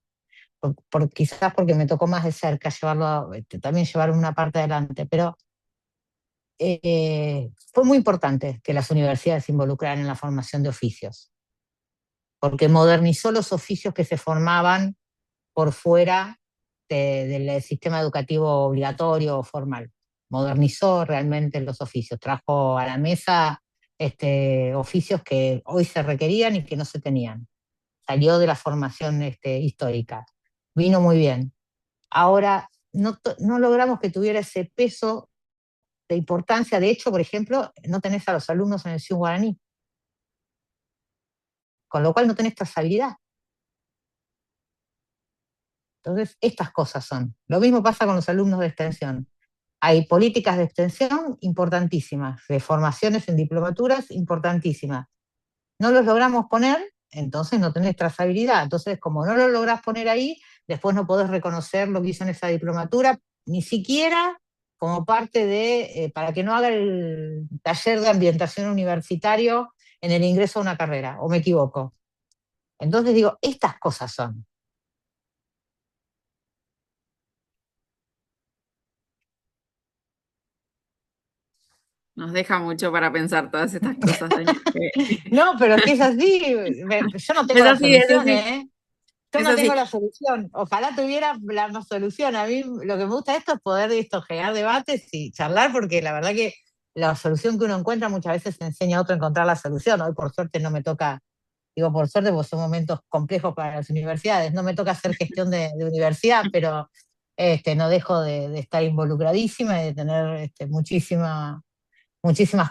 quizás porque me tocó más de cerca llevarlo, también llevar una parte adelante, pero fue muy importante que las universidades se involucraran en la formación de oficios, porque modernizó los oficios que se formaban por fuera del sistema educativo obligatorio o formal. Modernizó realmente los oficios, trajo a la mesa oficios que hoy se requerían y que no se tenían. Salió de la formación histórica. Vino muy bien. Ahora, no logramos que tuviera ese peso de importancia. De hecho, por ejemplo, no tenés a los alumnos en el Ciudad Guaraní, con lo cual no tenés trazabilidad. Entonces, estas cosas son. Lo mismo pasa con los alumnos de extensión. Hay políticas de extensión importantísimas, de formaciones en diplomaturas importantísimas. No los logramos poner, entonces no tenés trazabilidad. Entonces, como no lo lográs poner ahí, después no podés reconocer lo que hizo en esa diplomatura, ni siquiera como parte de, para que no haga el taller de ambientación universitario en el ingreso a una carrera, o me equivoco. Entonces digo, estas cosas son. Nos deja mucho para pensar todas estas cosas, Dani. No, pero es que es así. Yo no tengo Es la así, es solución, así, ¿eh? Yo es no tengo así. la solución. Ojalá tuviera la solución. A mí lo que me gusta de esto es poder generar debates y charlar, porque la verdad que la solución que uno encuentra muchas veces enseña a otro a encontrar la solución. Hoy por suerte no me toca, digo por suerte porque son momentos complejos para las universidades, no me toca hacer gestión de universidad, pero no dejo de estar involucradísima y de tener muchísimas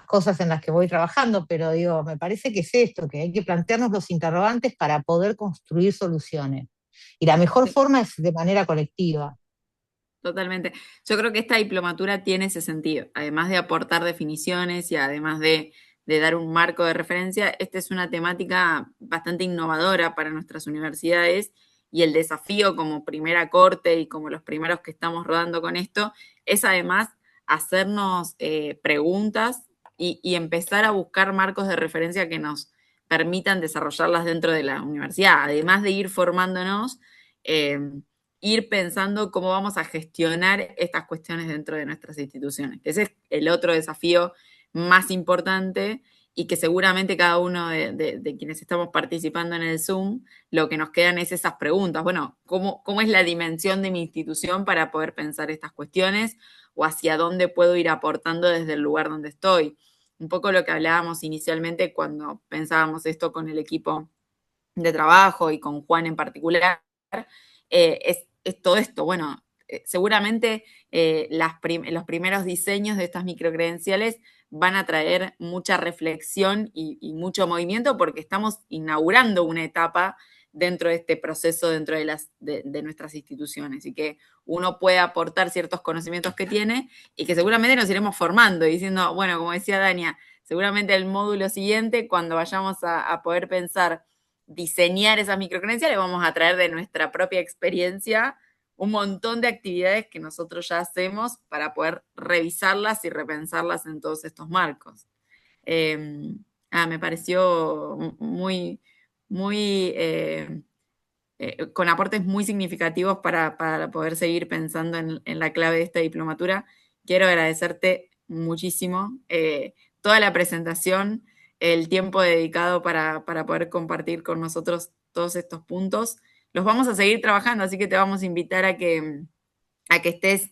cosas en las que voy trabajando, pero digo, me parece que es esto, que hay que plantearnos los interrogantes para poder construir soluciones. Y la mejor forma es de manera colectiva. Totalmente. Yo creo que esta diplomatura tiene ese sentido. Además de aportar definiciones y además de dar un marco de referencia, esta es una temática bastante innovadora para nuestras universidades y el desafío como primera corte y como los primeros que estamos rodando con esto es además hacernos preguntas y empezar a buscar marcos de referencia que nos permitan desarrollarlas dentro de la universidad, además de ir formándonos. Ir pensando cómo vamos a gestionar estas cuestiones dentro de nuestras instituciones. Ese es el otro desafío más importante y que seguramente cada uno de quienes estamos participando en el Zoom, lo que nos quedan es esas preguntas. Bueno, ¿cómo es la dimensión de mi institución para poder pensar estas cuestiones o hacia dónde puedo ir aportando desde el lugar donde estoy? Un poco lo que hablábamos inicialmente cuando pensábamos esto con el equipo de trabajo y con Juan en particular, es todo esto. Bueno, seguramente los primeros diseños de estas microcredenciales van a traer mucha reflexión y mucho movimiento porque estamos inaugurando una etapa dentro de este proceso, dentro de nuestras instituciones, y que uno puede aportar ciertos conocimientos que tiene y que seguramente nos iremos formando y diciendo, bueno, como decía Dania, seguramente el módulo siguiente, cuando vayamos a poder pensar diseñar esas microcredenciales, vamos a traer de nuestra propia experiencia un montón de actividades que nosotros ya hacemos para poder revisarlas y repensarlas en todos estos marcos. Me pareció muy con aportes muy significativos para poder seguir pensando en la clave de esta diplomatura. Quiero agradecerte muchísimo toda la presentación, el tiempo dedicado para poder compartir con nosotros todos estos puntos. Los vamos a seguir trabajando, así que te vamos a invitar a que estés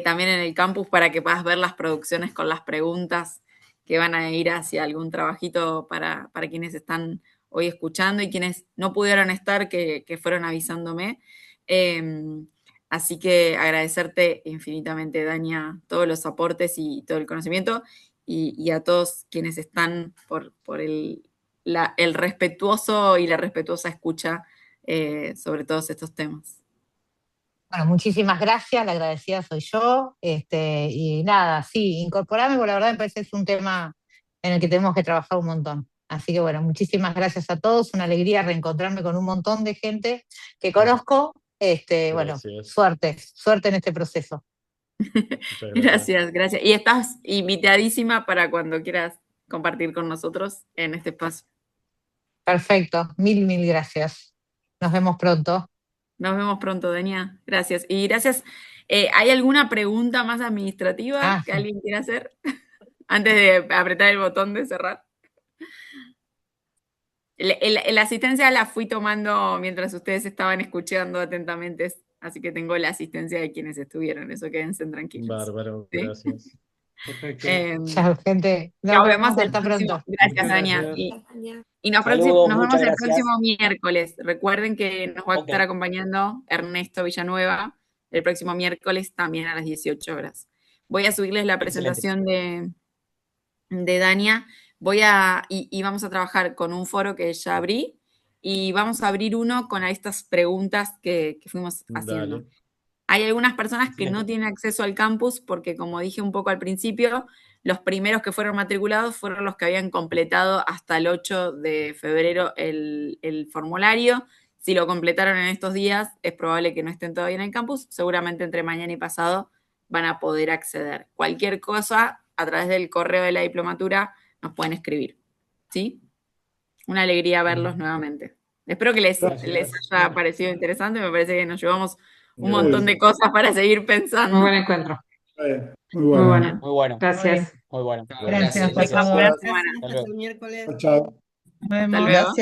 también en el campus para que puedas ver las producciones con las preguntas que van a ir hacia algún trabajito para quienes están hoy escuchando y quienes no pudieron estar, que fueron avisándome. Así que agradecerte infinitamente, Dania, todos los aportes y todo el conocimiento y a todos quienes están por el respetuoso y la respetuosa escucha sobre todos estos temas. Bueno, muchísimas gracias, la agradecida soy yo. Y nada, sí, incorporarme, porque la verdad me parece que es un tema en el que tenemos que trabajar un montón. Así que bueno, muchísimas gracias a todos, una alegría reencontrarme con un montón de gente que conozco. Bueno, suerte en este proceso. Gracias, gracias. Y estás invitadísima para cuando quieras compartir con nosotros en este espacio. Perfecto, mil gracias. Nos vemos pronto. Nos vemos pronto, Dania. Gracias. Y gracias. ¿Hay alguna pregunta más administrativa que alguien quiera hacer antes de apretar el botón de cerrar? La asistencia la fui tomando mientras ustedes estaban escuchando atentamente, así que tengo la asistencia de quienes estuvieron, eso quédense tranquilos. Bárbaro, ¿Sí? gracias. Perfecto. Chao, gente. Nos vemos el Hasta próximo. pronto. Gracias, Muchas Dania. gracias. Y nos Saludos, vemos muchas el gracias. próximo miércoles. Recuerden que nos va a Ok. estar acompañando Ernesto Villanueva el próximo miércoles también a las 18 horas. Voy a subirles la presentación de Dania. Y vamos a trabajar con un foro que ya abrí y vamos a abrir uno con estas preguntas que fuimos haciendo. Dale. Hay algunas personas que no Excelente. tienen acceso al campus porque, como dije un poco al principio, los primeros que fueron matriculados fueron los que habían completado hasta el 8 de febrero el formulario. Si lo completaron en estos días, es probable que no estén todavía en el campus. Seguramente entre mañana y pasado van a poder acceder. Cualquier cosa, a través del correo de la diplomatura, nos pueden escribir. ¿Sí? Una alegría verlos nuevamente. Espero que les haya parecido interesante. Me parece que nos llevamos un montón de cosas para seguir pensando. Muy buen encuentro. Muy bueno. Muy bueno. Muy bueno, Gracias. muy bueno. Gracias a Gracias. todos. Buena Gracias, semana. hasta el miércoles. Chao. Hasta luego. Gracias.